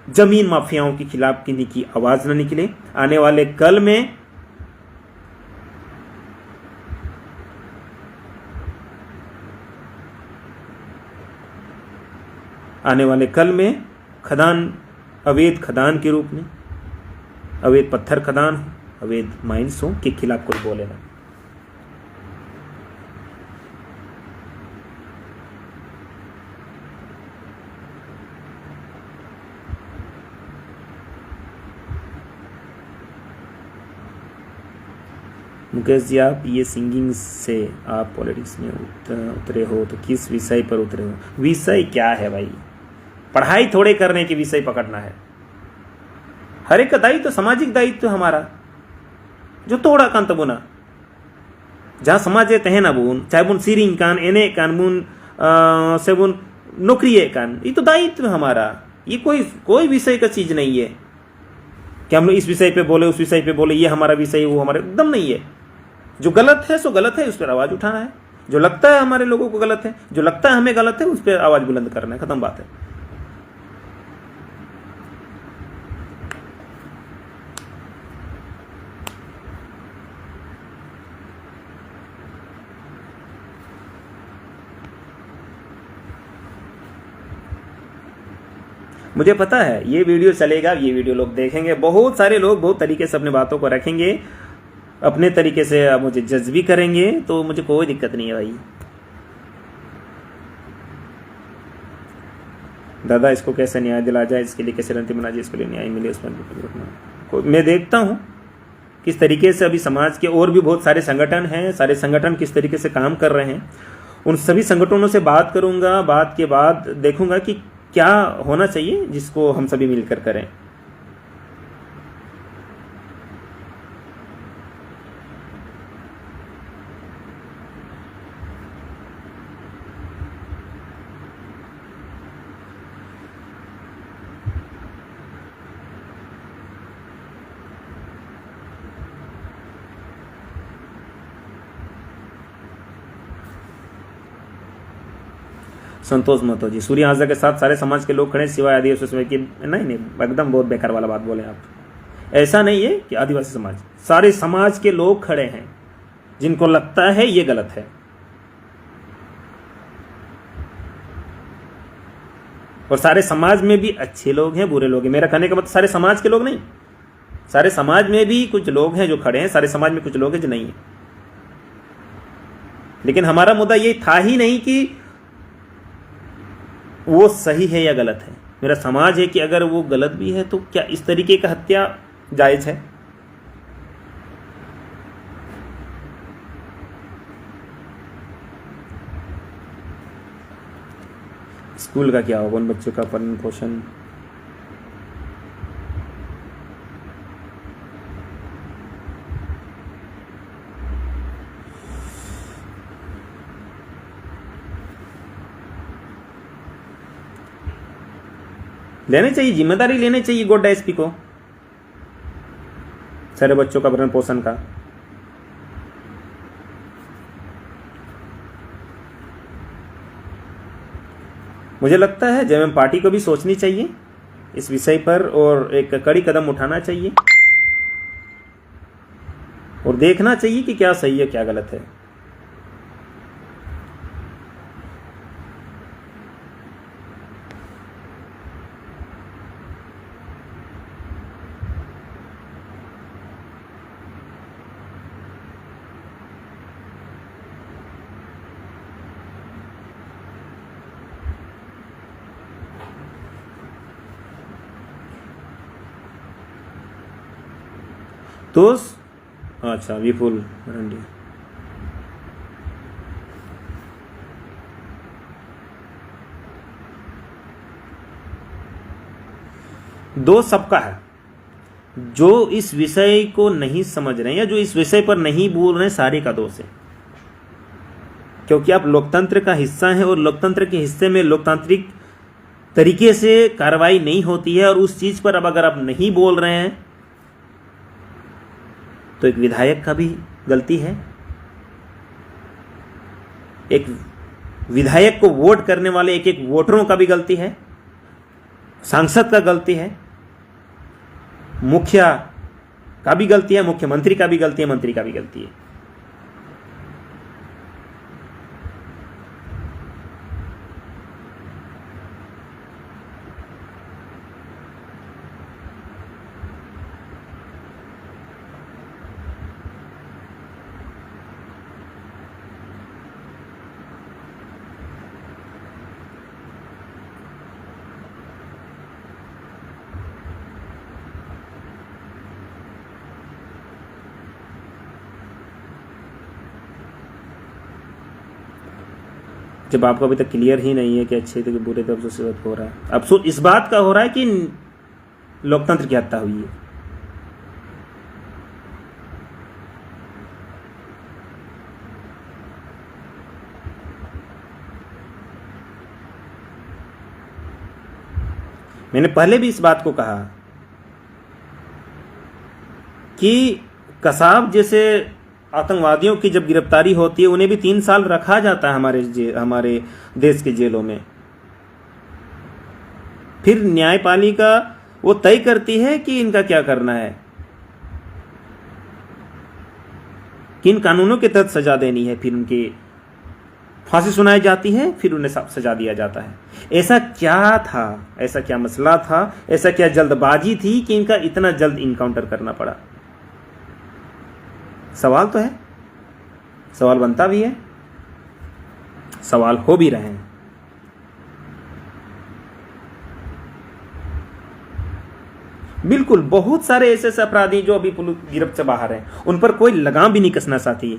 जमीन माफियाओं के खिलाफ किन्हीं की आवाज न निकले। आने वाले कल में खदान, अवैध खदान के रूप में, अवैध पत्थर खदान, अवैध माइंसों के खिलाफ कोई बोले ना। मुकेश जी, आप ये सिंगिंग से आप पॉलिटिक्स में उतरे हो तो किस विषय पर उतरे हो? विषय क्या है भाई? पढ़ाई थोड़े करने की विषय पकड़ना है। हर एक का दायित्व, सामाजिक दायित्व हमारा, जो तोड़ा कान तबुना जहाँ समाज तहे ना बुन, चाहे बुन सीरिंग कान, एने कान बुन, से बुन नौकरी कान, ये तो दायित्व हमारा। ये कोई विषय का चीज नहीं है कि हम लोग इस विषय पे बोले, उस विषय पे बोले, ये हमारा विषय, वो हमारा, एकदम नहीं है। जो गलत है सो गलत है, उस पर आवाज उठाना है। जो लगता है हमारे लोगों को गलत है, जो लगता है हमें गलत है, उस पर आवाज बुलंद करना है। खत्म बात है। मुझे पता है ये वीडियो चलेगा, ये वीडियो लोग देखेंगे, बहुत सारे लोग बहुत तरीके से अपने बातों को रखेंगे। अपने तरीके से मुझे जज भी करेंगे तो मुझे कोई दिक्कत नहीं है भाई। दादा इसको कैसे न्याय दिला जाए, इसके लिए कैसे रणनीति बना जाए, इसके लिए न्याय मिले, उसमें मैं देखता हूँ किस तरीके से अभी समाज के और भी बहुत सारे संगठन हैं, सारे संगठन किस तरीके से काम कर रहे हैं। उन सभी संगठनों से बात करूंगा, बात के बाद देखूंगा कि क्या होना चाहिए जिसको हम सभी मिलकर करें। संतोष महतो जी, सूर्य आजा के साथ सारे समाज के लोग खड़े सिवाय आदिवासी समाज की। नहीं, एकदम बहुत बेकार वाला बात बोले आप। ऐसा नहीं है कि आदिवासी समाज, सारे समाज के लोग खड़े हैं जिनको लगता है ये गलत है। और सारे समाज में भी अच्छे लोग हैं, बुरे लोग हैं। मेरा कहने का मतलब सारे समाज के लोग नहीं, सारे समाज में भी कुछ लोग हैं जो खड़े हैं, सारे समाज में कुछ लोग हैं जो नहीं है। लेकिन हमारा मुद्दा ये था ही नहीं कि वो सही है या गलत है। मेरा समाज है कि अगर वो गलत भी है तो क्या इस तरीके का हत्या जायज है। स्कूल का क्या होगा, उन बच्चों का पालन पोषण। लेने चाहिए, जिम्मेदारी लेने चाहिए गोड्डा एसपी को सारे बच्चों का भरण पोषण का। मुझे लगता है जेएमएम पार्टी को भी सोचनी चाहिए इस विषय पर और एक कड़ी कदम उठाना चाहिए और देखना चाहिए कि क्या सही है क्या गलत है। तो अच्छा विपुल मरांडी, दोष सबका है। जो इस विषय को नहीं समझ रहे हैं या जो इस विषय पर नहीं बोल रहे हैं, सारे का दोष है। क्योंकि आप लोकतंत्र का हिस्सा हैं और लोकतंत्र के हिस्से में लोकतांत्रिक तरीके से कार्रवाई नहीं होती है। और उस चीज पर अब अगर आप नहीं बोल रहे हैं तो एक विधायक का भी गलती है, एक विधायक को वोट करने वाले एक एक वोटरों का भी गलती है, सांसद का गलती है, मुखिया का भी गलती है, मुख्यमंत्री का भी गलती है, मंत्री का भी गलती है। जब आपको अभी तक क्लियर ही नहीं है कि अच्छे थे कि बुरे थे, अफसोस हो रहा है। अफसोस इस बात का हो रहा है कि लोकतंत्र की हत्या हुई है। मैंने पहले भी इस बात को कहा कि कसाब जैसे आतंकवादियों की जब गिरफ्तारी होती है उन्हें भी 3 साल रखा जाता है हमारे देश के जेलों में। फिर न्यायपालिका वो तय करती है कि इनका क्या करना है, किन कानूनों के तहत सजा देनी है। फिर उनकी फांसी सुनाई जाती है, फिर उन्हें सजा दिया जाता है। ऐसा क्या था, ऐसा क्या मसला था, ऐसा क्या जल्दबाजी थी कि इनका इतना जल्द इनकाउंटर करना पड़ा। सवाल तो है, सवाल बनता भी है, सवाल हो भी रहे हैं। बिल्कुल, बहुत सारे ऐसे ऐसे अपराधी जो अभी पुलिस गिरफ्त से बाहर हैं, उन पर कोई लगाम भी नहीं कसना चाहती है।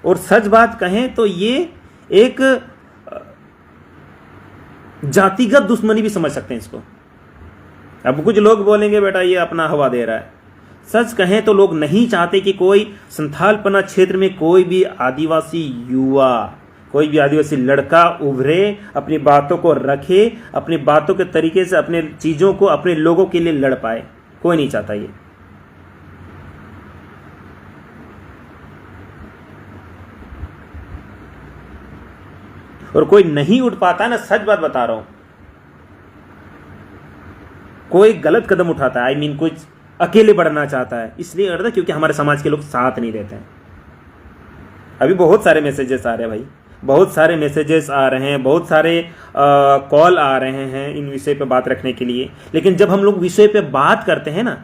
और सच बात कहें तो ये एक जातिगत दुश्मनी भी समझ सकते हैं इसको। अब कुछ लोग बोलेंगे बेटा ये अपना हवा दे रहा है। सच कहें तो लोग नहीं चाहते कि कोई संथालपना क्षेत्र में कोई भी आदिवासी युवा, कोई भी आदिवासी लड़का उभरे, अपनी बातों को रखे, अपनी बातों के तरीके से अपने चीज़ों को अपने लोगों के लिए लड़ पाए। कोई नहीं चाहता ये। और कोई नहीं उठ पाता है ना, सच बात बता रहा हूं, कोई गलत कदम उठाता है, आई मीन कुछ अकेले बढ़ना चाहता है, इसलिए करता है क्योंकि हमारे समाज के लोग साथ नहीं देते हैं। अभी बहुत सारे मैसेजेस आ रहे हैं भाई, बहुत सारे मैसेजेस आ रहे हैं, बहुत सारे कॉल आ रहे हैं इन विषय पे बात रखने के लिए। लेकिन जब हम लोग विषय पे बात करते हैं ना,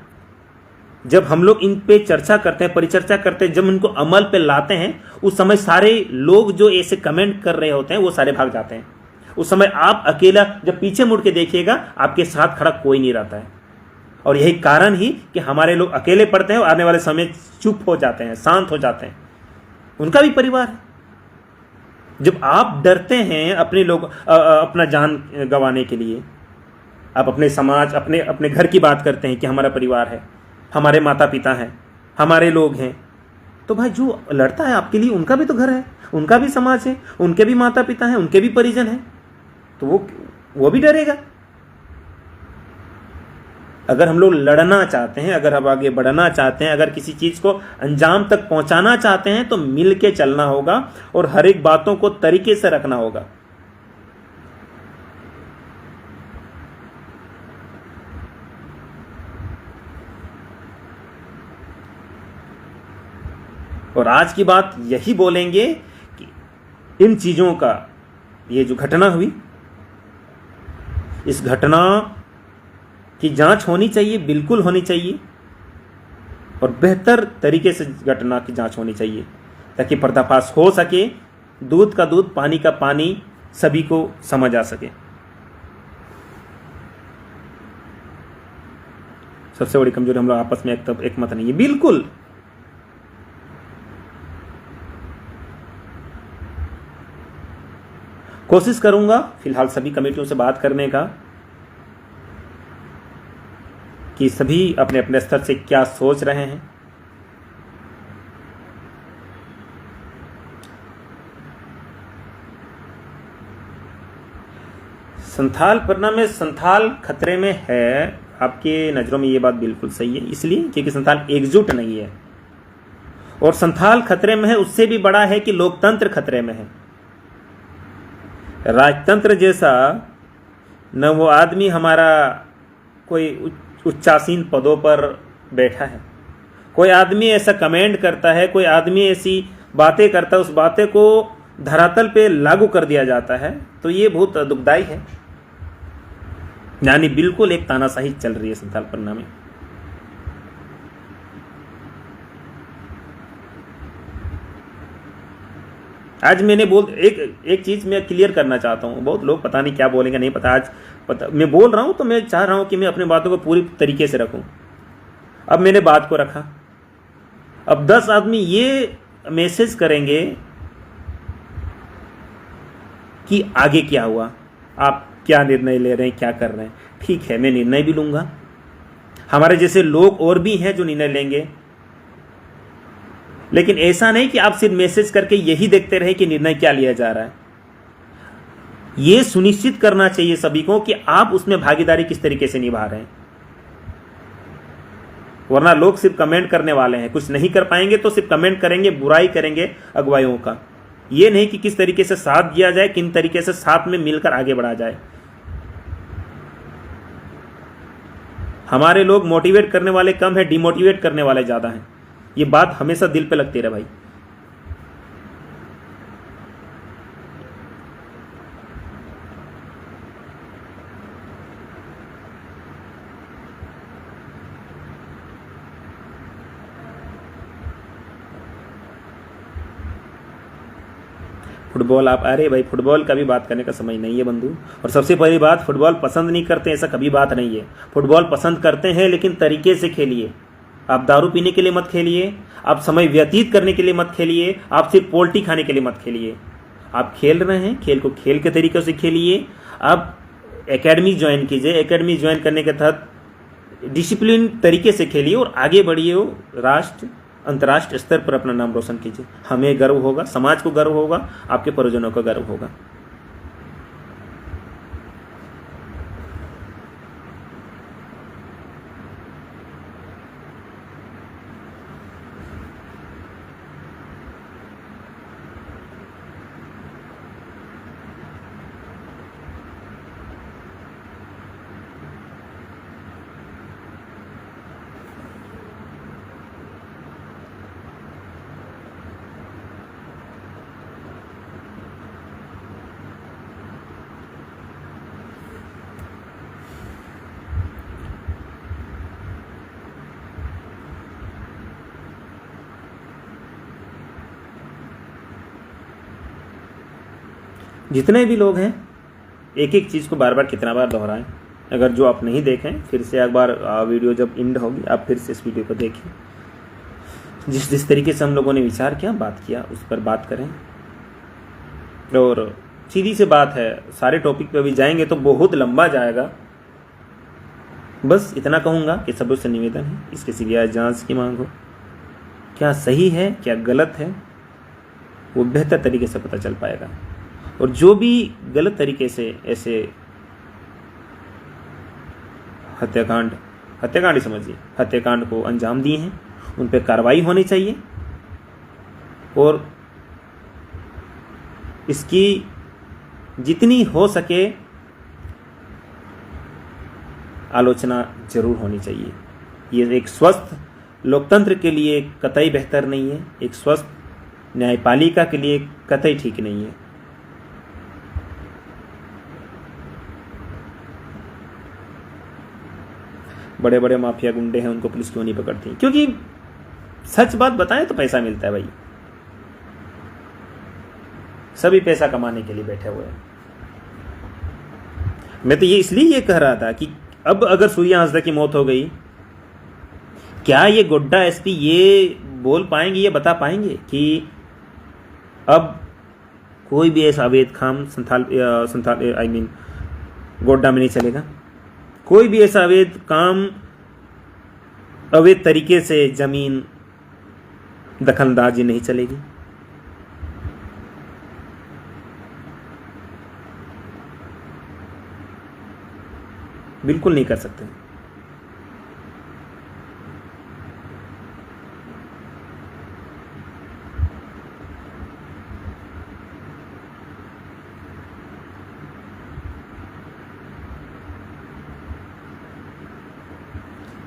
जब हम लोग इन पे चर्चा करते हैं, परिचर्चा करते हैं, जब इनको अमल पे लाते हैं, उस समय सारे लोग जो ऐसे कमेंट कर रहे होते हैं वो सारे भाग जाते हैं। उस समय आप अकेला, जब पीछे मुड़ के देखिएगा, आपके साथ खड़ा कोई नहीं रहता है। और यही कारण ही कि हमारे लोग अकेले पड़ते हैं और आने वाले समय चुप हो जाते हैं, शांत हो जाते हैं। उनका भी परिवार है। जब आप डरते हैं अपने लोग अपना जान गंवाने के लिए, आप अपने समाज, अपने अपने घर की बात करते हैं कि हमारा परिवार है, हमारे माता पिता हैं, हमारे लोग हैं, तो भाई जो लड़ता है आपके लिए उनका भी तो घर है, उनका भी समाज है, उनके भी माता पिता हैं, उनके भी परिजन हैं, तो वो भी डरेगा। अगर हम लोग लड़ना चाहते हैं, अगर हम आगे बढ़ना चाहते हैं, अगर किसी चीज को अंजाम तक पहुंचाना चाहते हैं, तो मिल के चलना होगा और हर एक बातों को तरीके से रखना होगा। और आज की बात यही बोलेंगे कि इन चीजों का, ये जो घटना हुई, इस घटना की जांच होनी चाहिए, बिल्कुल होनी चाहिए, और बेहतर तरीके से घटना की जांच होनी चाहिए ताकि पर्दाफाश हो सके, दूध का दूध, पानी का पानी सभी को समझ आ सके। सबसे बड़ी कमजोरी हम लोग आपस में एक मत नहीं है। बिल्कुल कोशिश करूंगा फिलहाल सभी कमेटियों से बात करने का कि सभी अपने अपने स्तर से क्या सोच रहे हैं। संथाल पन्ना में संथाल खतरे में है, आपके नज़रों में ये बात बिल्कुल सही है, इसलिए क्योंकि संथाल एकजुट नहीं है। और संथाल खतरे में है, उससे भी बड़ा है कि लोकतंत्र खतरे में है। राजतंत्र जैसा न वो आदमी हमारा कोई उच्चासीन पदों पर बैठा है, कोई आदमी ऐसा कमेंट करता है, कोई आदमी ऐसी बातें करता है, उस बातें को धरातल पे लागू कर दिया जाता है, तो ये बहुत दुखदाई है। यानी बिल्कुल एक तानाशाही चल रही है संथाल पन्ना में। आज मैंने एक चीज मैं क्लियर करना चाहता हूं, बहुत लोग पता नहीं क्या बोलेंगे, नहीं पता, आज पता मैं बोल रहा हूं तो मैं चाह रहा हूं कि मैं अपनी बातों को पूरी तरीके से रखूं। अब मैंने बात को रखा, अब 10 आदमी ये मैसेज करेंगे कि आगे क्या हुआ, आप क्या निर्णय ले रहे हैं, क्या कर रहे हैं। ठीक है, मैं निर्णय भी लूंगा, हमारे जैसे लोग और भी हैं जो निर्णय लेंगे, लेकिन ऐसा नहीं कि आप सिर्फ मैसेज करके यही देखते रहे कि निर्णय क्या लिया जा रहा है। यह सुनिश्चित करना चाहिए सभी को कि आप उसमें भागीदारी किस तरीके से निभा रहे हैं, वरना लोग सिर्फ कमेंट करने वाले हैं, कुछ नहीं कर पाएंगे तो सिर्फ कमेंट करेंगे, बुराई करेंगे अगुवाइयों का। यह नहीं कि किस तरीके से साथ दिया जाए, किन तरीके से साथ में मिलकर आगे बढ़ा जाए। हमारे लोग मोटिवेट करने वाले कम है, डिमोटिवेट करने वाले ज्यादा हैं। ये बात हमेशा दिल पे लगती रहे भाई। फुटबॉल आप, अरे भाई फुटबॉल का भी बात करने का समय नहीं है बंधु। और सबसे पहली बात, फुटबॉल पसंद नहीं करते ऐसा कभी बात नहीं है। फुटबॉल पसंद करते हैं लेकिन तरीके से खेलिए। आप दारू पीने के लिए मत खेलिए, आप समय व्यतीत करने के लिए मत खेलिए, आप सिर्फ पोल्टी खाने के लिए मत खेलिए। आप खेल रहे हैं, खेल को खेल के तरीके से खेलिए। आप एकेडमी ज्वाइन कीजिए, एकेडमी ज्वाइन करने के तहत डिसिप्लिन तरीके से खेलिए और आगे बढ़िए। हो राष्ट्र अंतर्राष्ट्रीय स्तर पर अपना नाम रोशन कीजिए। हमें गर्व होगा, समाज को गर्व होगा, आपके परिजनों को गर्व होगा। जितने भी लोग हैं, एक एक चीज़ को बार बार कितना बार दोहराएं। अगर जो आप नहीं देखें, फिर से एक बार वीडियो जब एंड होगी आप फिर से इस वीडियो को देखिए। जिस तरीके से हम लोगों ने विचार किया, बात किया, उस पर बात करें। और सीधी सी बात है, सारे टॉपिक पे अभी जाएंगे तो बहुत लंबा जाएगा। बस इतना कहूँगा कि सबों से निवेदन है, इसके सीबीआई जांच की मांग हो। क्या सही है क्या गलत है वो बेहतर तरीके से पता चल पाएगा। और जो भी गलत तरीके से ऐसे हत्याकांड ही समझिए, हत्याकांड को अंजाम दिए हैं, उन पर कार्रवाई होनी चाहिए। और इसकी जितनी हो सके आलोचना जरूर होनी चाहिए। ये एक स्वस्थ लोकतंत्र के लिए कतई बेहतर नहीं है, एक स्वस्थ न्यायपालिका के लिए कतई ठीक नहीं है। बड़े बड़े माफिया गुंडे हैं, उनको पुलिस क्यों नहीं पकड़ती? क्योंकि सच बात बताएं तो पैसा मिलता है भाई। सभी पैसा कमाने के लिए बैठे हुए हैं। मैं तो ये इसलिए ये कह रहा था कि अब अगर सूर्या हांसदा की मौत हो गई, क्या ये गोड्डा एसपी ये बोल पाएंगे, ये बता पाएंगे कि अब कोई भी ऐसा अवैध काम गोड्डा में नहीं चलेगा? कोई भी ऐसा अवैध काम, अवैध तरीके से जमीन दखलंदाजी नहीं चलेगी। बिल्कुल नहीं कर सकते।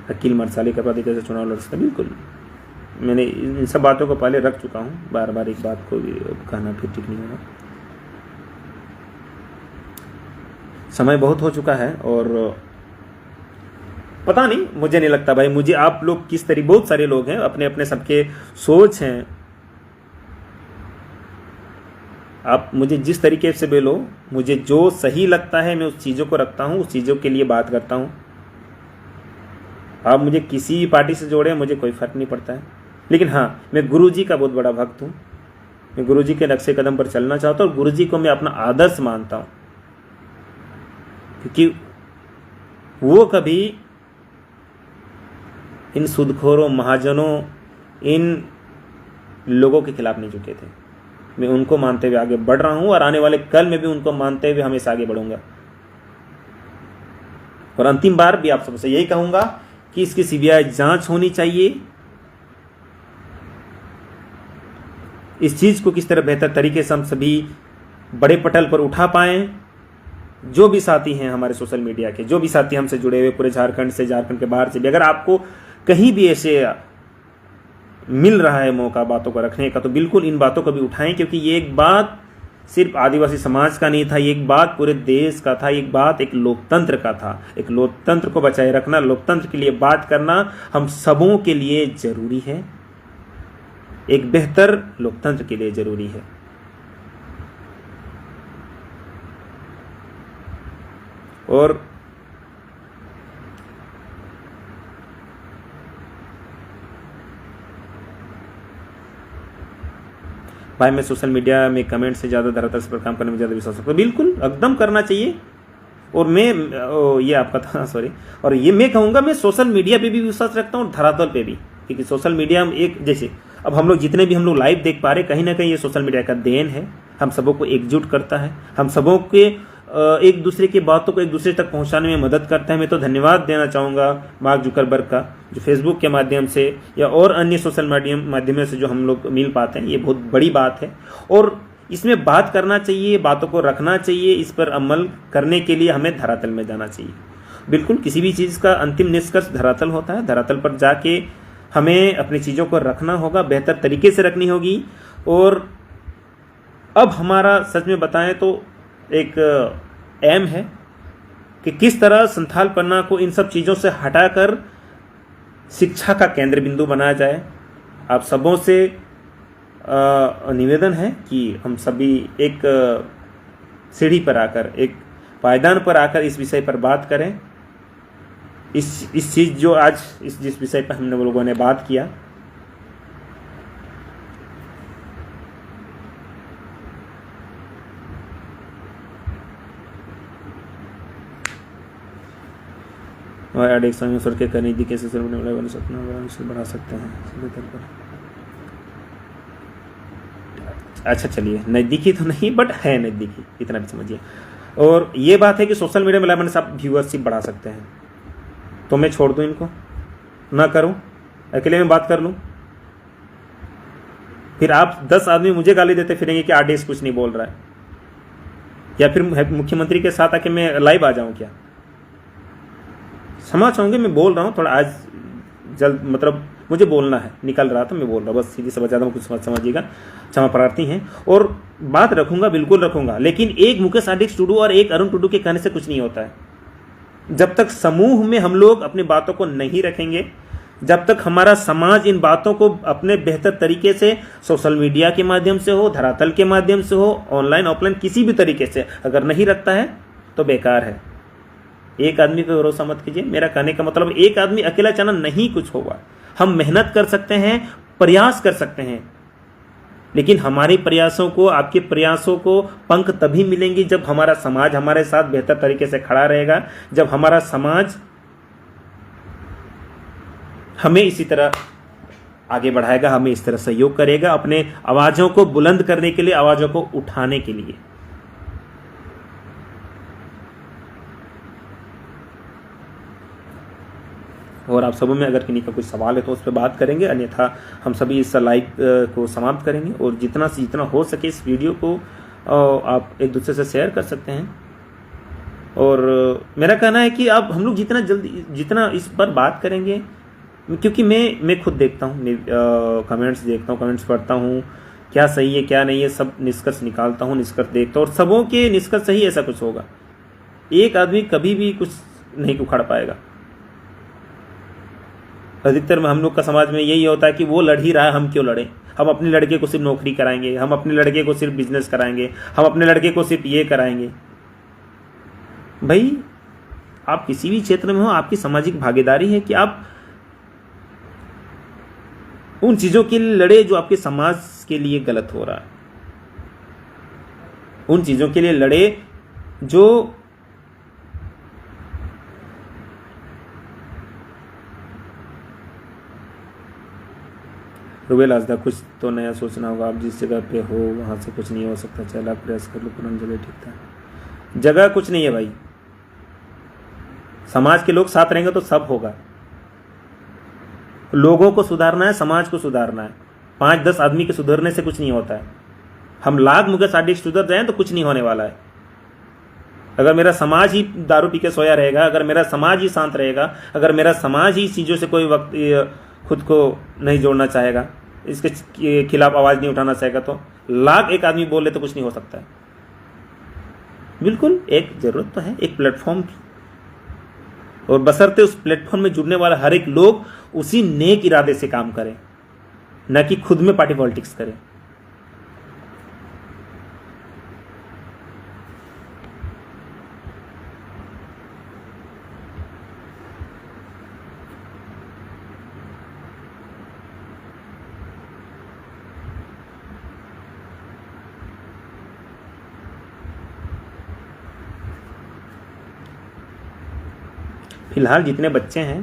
अकील मरसाली का प्राधिकार से चुनाव लड़ सकता, बिल्कुल। मैंने इन सब बातों को पहले रख चुका हूँ, बार बार एक बात को भी कहना फिर ठीक नहीं होगा। समय बहुत हो चुका है और पता नहीं, मुझे नहीं लगता भाई, मुझे आप लोग किस तरीके, बहुत सारे लोग हैं, अपने अपने सबके सोच हैं। आप मुझे जिस तरीके से बोलो, मुझे जो सही लगता है मैं उस चीज़ों को रखता हूँ, उस चीज़ों के लिए बात करता हूँ। आप मुझे किसी भी पार्टी से जोड़े, मुझे कोई फर्क नहीं पड़ता है। लेकिन हाँ, मैं गुरुजी का बहुत बड़ा भक्त हूँ। मैं गुरुजी के नक्शे कदम पर चलना चाहता हूँ और गुरुजी को मैं अपना आदर्श मानता हूँ, क्योंकि वो कभी इन सुदखोरों, महाजनों, इन लोगों के खिलाफ नहीं झुके थे। मैं उनको मानते हुए आगे बढ़ रहा हूँ और आने वाले कल में भी उनको मानते हुए हमेशा आगे बढ़ूंगा। और अंतिम बार भी आप सबसे यही कहूंगा कि इसकी सीबीआई जांच होनी चाहिए। इस चीज को किस तरह बेहतर तरीके से हम सभी बड़े पटल पर उठा पाएं। जो भी साथी हैं हमारे सोशल मीडिया के, जो भी साथी हमसे जुड़े हुए पूरे झारखंड से, झारखंड के बाहर से भी, अगर आपको कहीं भी ऐसे मिल रहा है मौका बातों को रखने का, तो बिल्कुल इन बातों को भी उठाएं, क्योंकि ये एक बात सिर्फ आदिवासी समाज का नहीं था, ये एक बात पूरे देश का था, एक बात एक लोकतंत्र का था। एक लोकतंत्र को बचाए रखना, लोकतंत्र के लिए बात करना हम सबों के लिए जरूरी है, एक बेहतर लोकतंत्र के लिए जरूरी है। और भाई मैं सोशल मीडिया में कमेंट से ज़्यादा धरातल पर काम करने में ज़्यादा विश्वास रखता हूँ। बिल्कुल एकदम करना चाहिए। और मैं ये आपका था सॉरी, और ये मैं कहूँगा मैं सोशल मीडिया पे भी विश्वास रखता हूँ और धरातल पे भी, क्योंकि सोशल मीडिया में एक जैसे अब हम लोग जितने भी हम लोग लाइव देख पा रहे कहीं ना कहीं ये सोशल मीडिया का देन है। हम सबों को एकजुट करता है, हम सबों के एक दूसरे की बातों को एक दूसरे तक पहुंचाने में मदद करता है। मैं तो धन्यवाद देना चाहूँगा मार्क जुकरबर्ग का, जो फेसबुक के माध्यम से या और अन्य सोशल माध्यमों से जो हम लोग मिल पाते हैं, ये बहुत बड़ी बात है। और इसमें बात करना चाहिए, बातों को रखना चाहिए, इस पर अमल करने के लिए हमें धरातल में जाना चाहिए। बिल्कुल किसी भी चीज़ का अंतिम निष्कर्ष धरातल होता है। धरातल पर जाके हमें अपनी चीज़ों को रखना होगा, बेहतर तरीके से रखनी होगी। और अब हमारा सच में बताएं तो एक एम है कि किस तरह संथाल पन्ना को इन सब चीज़ों से हटाकर शिक्षा का केंद्र बिंदु बनाया जाए। आप सबों से निवेदन है कि हम सभी एक सीढ़ी पर आकर, एक पायदान पर आकर इस विषय पर बात करें। इस चीज़ जो आज जिस विषय पर हमने लोगों ने बात किया, और एक संग के करने कैसे बढ़ा सकते हैं। अच्छा चलिए, नज़दीकी तो नहीं बट है नज़दीकी, इतना भी समझिए। और ये बात है कि सोशल मीडिया में लाइव से आप व्यूअरशिप बढ़ा सकते हैं। तो मैं छोड़ दूं इनको, ना करूं, अकेले में बात कर लूं, फिर आप 10 आदमी मुझे गाली देते फिरेंगे कि आरडीएस कुछ नहीं बोल रहा है, या फिर मुख्यमंत्री के साथ आके मैं लाइव आ जाऊं क्या? क्षमा चाहूँगे, मैं बोल रहा हूँ थोड़ा आज जल्द, मतलब मुझे बोलना है, निकल रहा था, मैं बोल रहा हूँ, बस सीधी सी ज़्यादा कुछ समझिएगा, क्षमा प्रार्थी हैं। और बात रखूंगा, बिल्कुल रखूंगा, लेकिन एक मुकेश आरडीएक्स टुडू और एक अरुण टुडू के कहने से कुछ नहीं होता है। जब तक समूह में हम लोग अपनी बातों को नहीं रखेंगे, जब तक हमारा समाज इन बातों को अपने बेहतर तरीके से सोशल मीडिया के माध्यम से हो, धरातल के माध्यम से हो, ऑनलाइन ऑफलाइन किसी भी तरीके से अगर नहीं रखता है तो बेकार है। एक आदमी पे भरोसा मत कीजिए। मेरा कहने का मतलब एक आदमी अकेला चना नहीं कुछ होगा। हम मेहनत कर सकते हैं, प्रयास कर सकते हैं, लेकिन हमारे प्रयासों को, आपके प्रयासों को पंख तभी मिलेंगे जब हमारा समाज हमारे साथ बेहतर तरीके से खड़ा रहेगा, जब हमारा समाज हमें इसी तरह आगे बढ़ाएगा, हमें इस तरह सहयोग करेगा अपने आवाज़ों को बुलंद करने के लिए, आवाज़ों को उठाने के लिए। और आप सबों में अगर किन्हीं का कुछ सवाल है तो उस पर बात करेंगे, अन्यथा हम सभी इस लाइव को समाप्त करेंगे। और जितना से जितना हो सके इस वीडियो को आप एक दूसरे से शेयर कर सकते हैं। और मेरा कहना है कि आप हम लोग जितना जल्दी जितना इस पर बात करेंगे, क्योंकि मैं खुद देखता हूँ, कमेंट्स देखता हूँ, कमेंट्स पढ़ता हूँ, क्या सही है क्या नहीं है, सब निष्कर्ष निकालता हूँ, निष्कर्ष देखता हूँ, और सबों के निष्कर्ष सही ऐसा कुछ होगा। एक आदमी कभी भी कुछ नहीं उखाड़ पाएगा। अधिकतर में हम लोग का समाज में यही होता है कि वो लड़ ही रहा है, हम क्यों लड़ें, हम अपने लड़के को सिर्फ नौकरी कराएंगे, हम अपने लड़के को सिर्फ बिजनेस कराएंगे, हम अपने लड़के को सिर्फ ये कराएंगे। भाई आप किसी भी क्षेत्र में हो, आपकी सामाजिक भागीदारी है कि आप उन चीज़ों के लिए लड़े जो आपके समाज के लिए गलत हो रहा है, उन चीज़ों के लिए लड़े जो रुबेल आजदा, कुछ तो नया सोचना होगा। आप जिस जगह पे हो वहाँ से कुछ नहीं हो सकता, चाहे लाख प्रयास कर लो, पुरानी जगह ठीक था। जगह कुछ नहीं है भाई, समाज के लोग साथ रहेंगे तो सब होगा। लोगों को सुधारना है, समाज को सुधारना है। 5-10 आदमी के सुधरने से कुछ नहीं होता है। हम लाख मुकेश आरडीएक्स सुधर जाएं तो कुछ नहीं होने वाला है। अगर मेरा समाज ही दारू पी के सोया रहेगा, अगर मेरा समाज ही शांत रहेगा, अगर मेरा समाज ही चीज़ों से कोई वक्त खुद को नहीं जोड़ना चाहेगा, इसके खिलाफ आवाज़ नहीं उठाना चाहेगा, तो लाख एक आदमी बोले तो कुछ नहीं हो सकता है। बिल्कुल एक ज़रूरत तो है एक प्लेटफॉर्म की, और बशर्ते उस प्लेटफॉर्म में जुड़ने वाला हर एक लोग उसी नेक इरादे से काम करें, न कि खुद में पार्टी पॉलिटिक्स करें। फिलहाल जितने बच्चे हैं,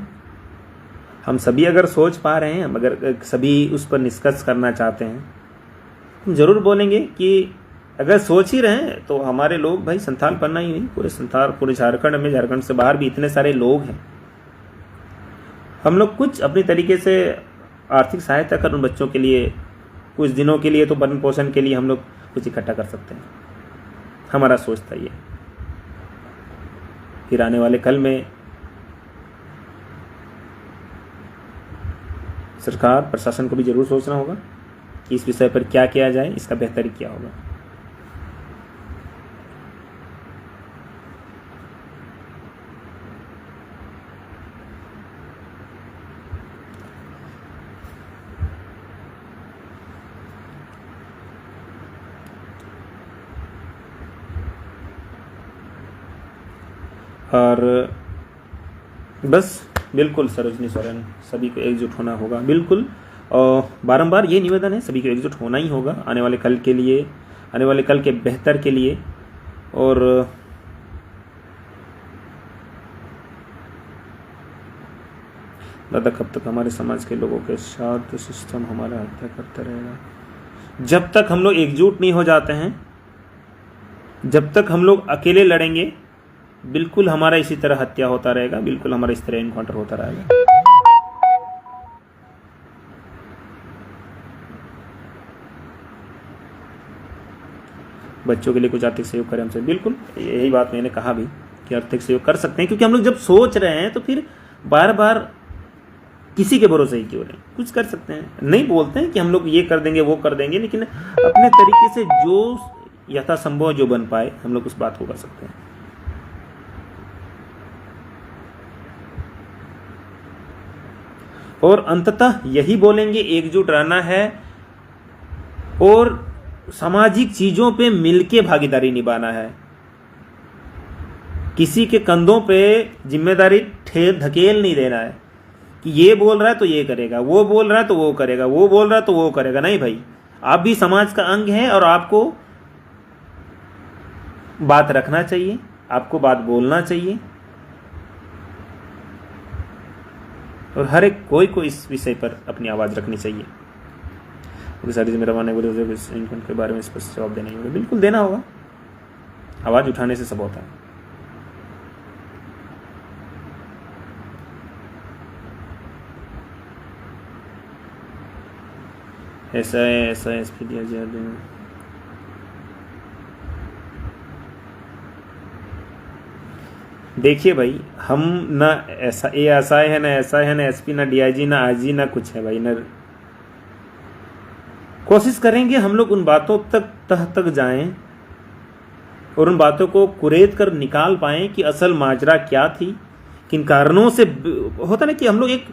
हम सभी अगर सोच पा रहे हैं, अगर सभी उस पर निष्कर्ष करना चाहते हैं, हम जरूर बोलेंगे कि अगर सोच ही रहे हैं तो हमारे लोग भाई संथाल पन्ना ही नहीं, पूरे झारखंड में, झारखंड से बाहर भी इतने सारे लोग हैं। हम लोग कुछ अपनी तरीके से आर्थिक सहायता कर उन बच्चों के लिए, कुछ दिनों के लिए तो भरण पोषण के लिए हम लोग कुछ इकट्ठा कर सकते हैं। हमारा सोच था ये। फिर आने वाले कल में सरकार प्रशासन को भी जरूर सोचना होगा कि इस विषय पर क्या किया जाए, इसका बेहतरी क्या होगा। और बस बिल्कुल सरोजनी सोरेन, सभी को एकजुट होना होगा, बिल्कुल। और बारंबार ये निवेदन है, सभी को एकजुट होना ही होगा आने वाले कल के लिए, आने वाले कल के बेहतर के लिए। और दादा, कब तक हमारे समाज के लोगों के साथ सिस्टम हमारा हत्या करता रहेगा? जब तक हम लोग एकजुट नहीं हो जाते हैं, जब तक हम लोग अकेले लड़ेंगे, बिल्कुल हमारा इसी तरह हत्या होता रहेगा, बिल्कुल हमारा इस तरह इनकाउंटर होता रहेगा। बच्चों के लिए कुछ आर्थिक सहयोग करें हमसे, बिल्कुल यही बात मैंने कहा भी कि आर्थिक सहयोग कर सकते हैं, क्योंकि हम लोग जब सोच रहे हैं तो फिर बार बार किसी के भरोसे ही क्यों नहीं, कुछ कर सकते हैं। नहीं बोलते हैं कि हम लोग ये कर देंगे वो कर देंगे, लेकिन अपने तरीके से जो यथासंभव जो बन पाए हम लोग उस बात को कर सकते हैं। और अंततः यही बोलेंगे, एकजुट रहना है और सामाजिक चीजों पे मिलके भागीदारी निभाना है। किसी के कंधों पे जिम्मेदारी धकेल नहीं देना है कि ये बोल रहा है तो ये करेगा, वो बोल रहा है तो वो करेगा, वो बोल रहा है तो वो करेगा। नहीं भाई, आप भी समाज का अंग हैं और आपको बात रखना चाहिए, आपको बात बोलना चाहिए। और हर एक कोई को इस विषय पर अपनी आवाज़ रखनी चाहिए। सारी मेरा मानने बोले इनकम के बारे में स्पष्ट जवाब देना होगा, बिल्कुल देना होगा। आवाज़ उठाने से सब होता है। ऐसा है, ऐसा है, एसपी दिया जाए। देखिए भाई, हम ना ऐसा एएसआई है, ना ऐसा है, ना एसपी, ना डीआईजी, ना आईजी, ना कुछ है भाई। ना कोशिश करेंगे हम लोग उन बातों तक तह तक जाएं और उन बातों को कुरेद कर निकाल पाएं कि असल माजरा क्या थी, किन कारणों से होता ना कि हम लोग एक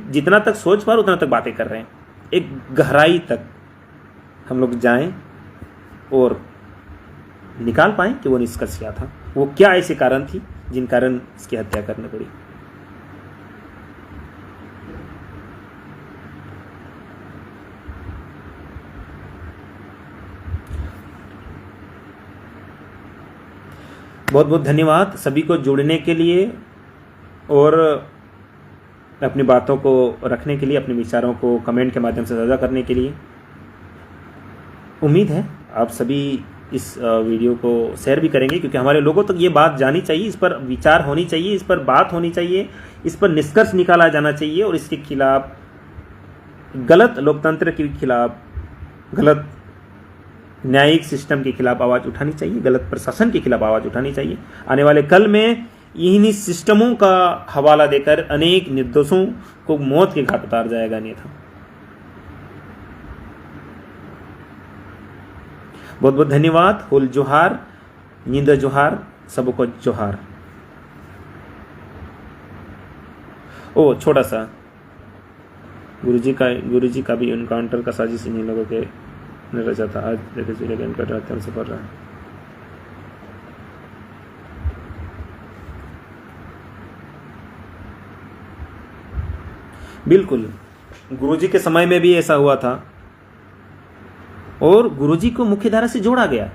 जितना तक सोच पा रहे उतना तक बातें कर रहे हैं, एक गहराई तक हम लोग जाएं और निकाल पाएं कि वो निष्कर्ष क्या था, वो क्या ऐसे कारण थी जिन कारण इसकी हत्या करनी पड़ी। बहुत बहुत धन्यवाद सभी को जुड़ने के लिए और अपनी बातों को रखने के लिए, अपने विचारों को कमेंट के माध्यम से साझा करने के लिए। उम्मीद है आप सभी इस वीडियो को शेयर भी करेंगे, क्योंकि हमारे लोगों तक ये बात जानी चाहिए, इस पर विचार होनी चाहिए, इस पर बात होनी चाहिए, इस पर निष्कर्ष निकाला जाना चाहिए और इसके खिलाफ, गलत लोकतंत्र के खिलाफ, गलत न्यायिक सिस्टम के खिलाफ आवाज़ उठानी चाहिए, गलत प्रशासन के खिलाफ आवाज़ उठानी चाहिए। आने वाले कल में इन्हीं सिस्टमों का हवाला देकर अनेक निर्दोषों को मौत के घाट उतार जाएगा अन्यथा। बहुत बहुत धन्यवाद। हुल जोहार, नींद जोहार, सबको जोहार। ओ छोटा सा, गुरुजी का भी एनकाउंटर का साजिश इन्हीं लोगों के ने रचा था। आज देखे चले एनकाउंटर से पढ़ रहा है। बिल्कुल, गुरुजी के समय में भी ऐसा हुआ था और गुरुजी को मुख्यधारा से जोड़ा गया।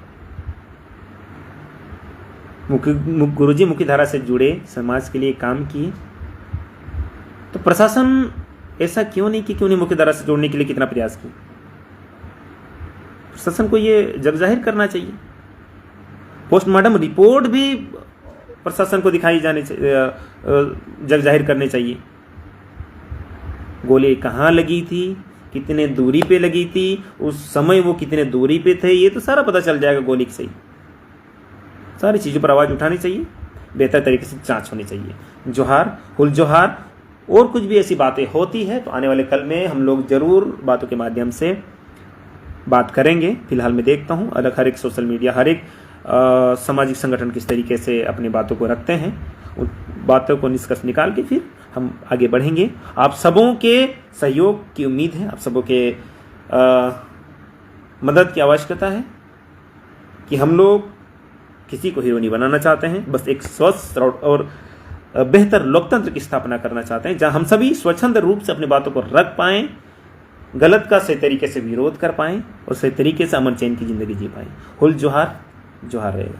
गुरुजी मुख्य धारा से जुड़े, समाज के लिए काम किए, तो प्रशासन ऐसा क्यों नहीं कि उन्हें मुख्य धारा से जोड़ने के लिए कितना प्रयास किया? प्रशासन को ये जग जाहिर करना चाहिए। पोस्टमार्टम रिपोर्ट भी प्रशासन को दिखाई जाने जग जाहिर करने चाहिए। गोली कहाँ लगी थी, कितने दूरी पे लगी थी, उस समय वो कितने दूरी पे थे, ये तो सारा पता चल जाएगा गोली से ही। सारी चीज़ों पर आवाज़ उठानी चाहिए, बेहतर तरीके से जांच होनी चाहिए। जोहार, हुल जोहार। और कुछ भी ऐसी बातें होती है तो आने वाले कल में हम लोग जरूर बातों के माध्यम से बात करेंगे। फिलहाल मैं देखता हूँ हर एक सोशल मीडिया, हर एक सामाजिक संगठन किस तरीके से अपनी बातों को रखते हैं। उन बातों को निष्कर्ष निकाल के फिर हम आगे बढ़ेंगे। आप सबों के सहयोग की उम्मीद है, आप सबों के मदद की आवश्यकता है कि हम लोग किसी को हीरो नहीं बनाना चाहते हैं, बस एक स्वस्थ और बेहतर लोकतंत्र की स्थापना करना चाहते हैं, जहां हम सभी स्वच्छंद रूप से अपनी बातों को रख पाएं, गलत का सही तरीके से विरोध कर पाएं और सही तरीके से अमन चैन की जिंदगी जी पाएं। हुल जोहार, जोहार रहेगा।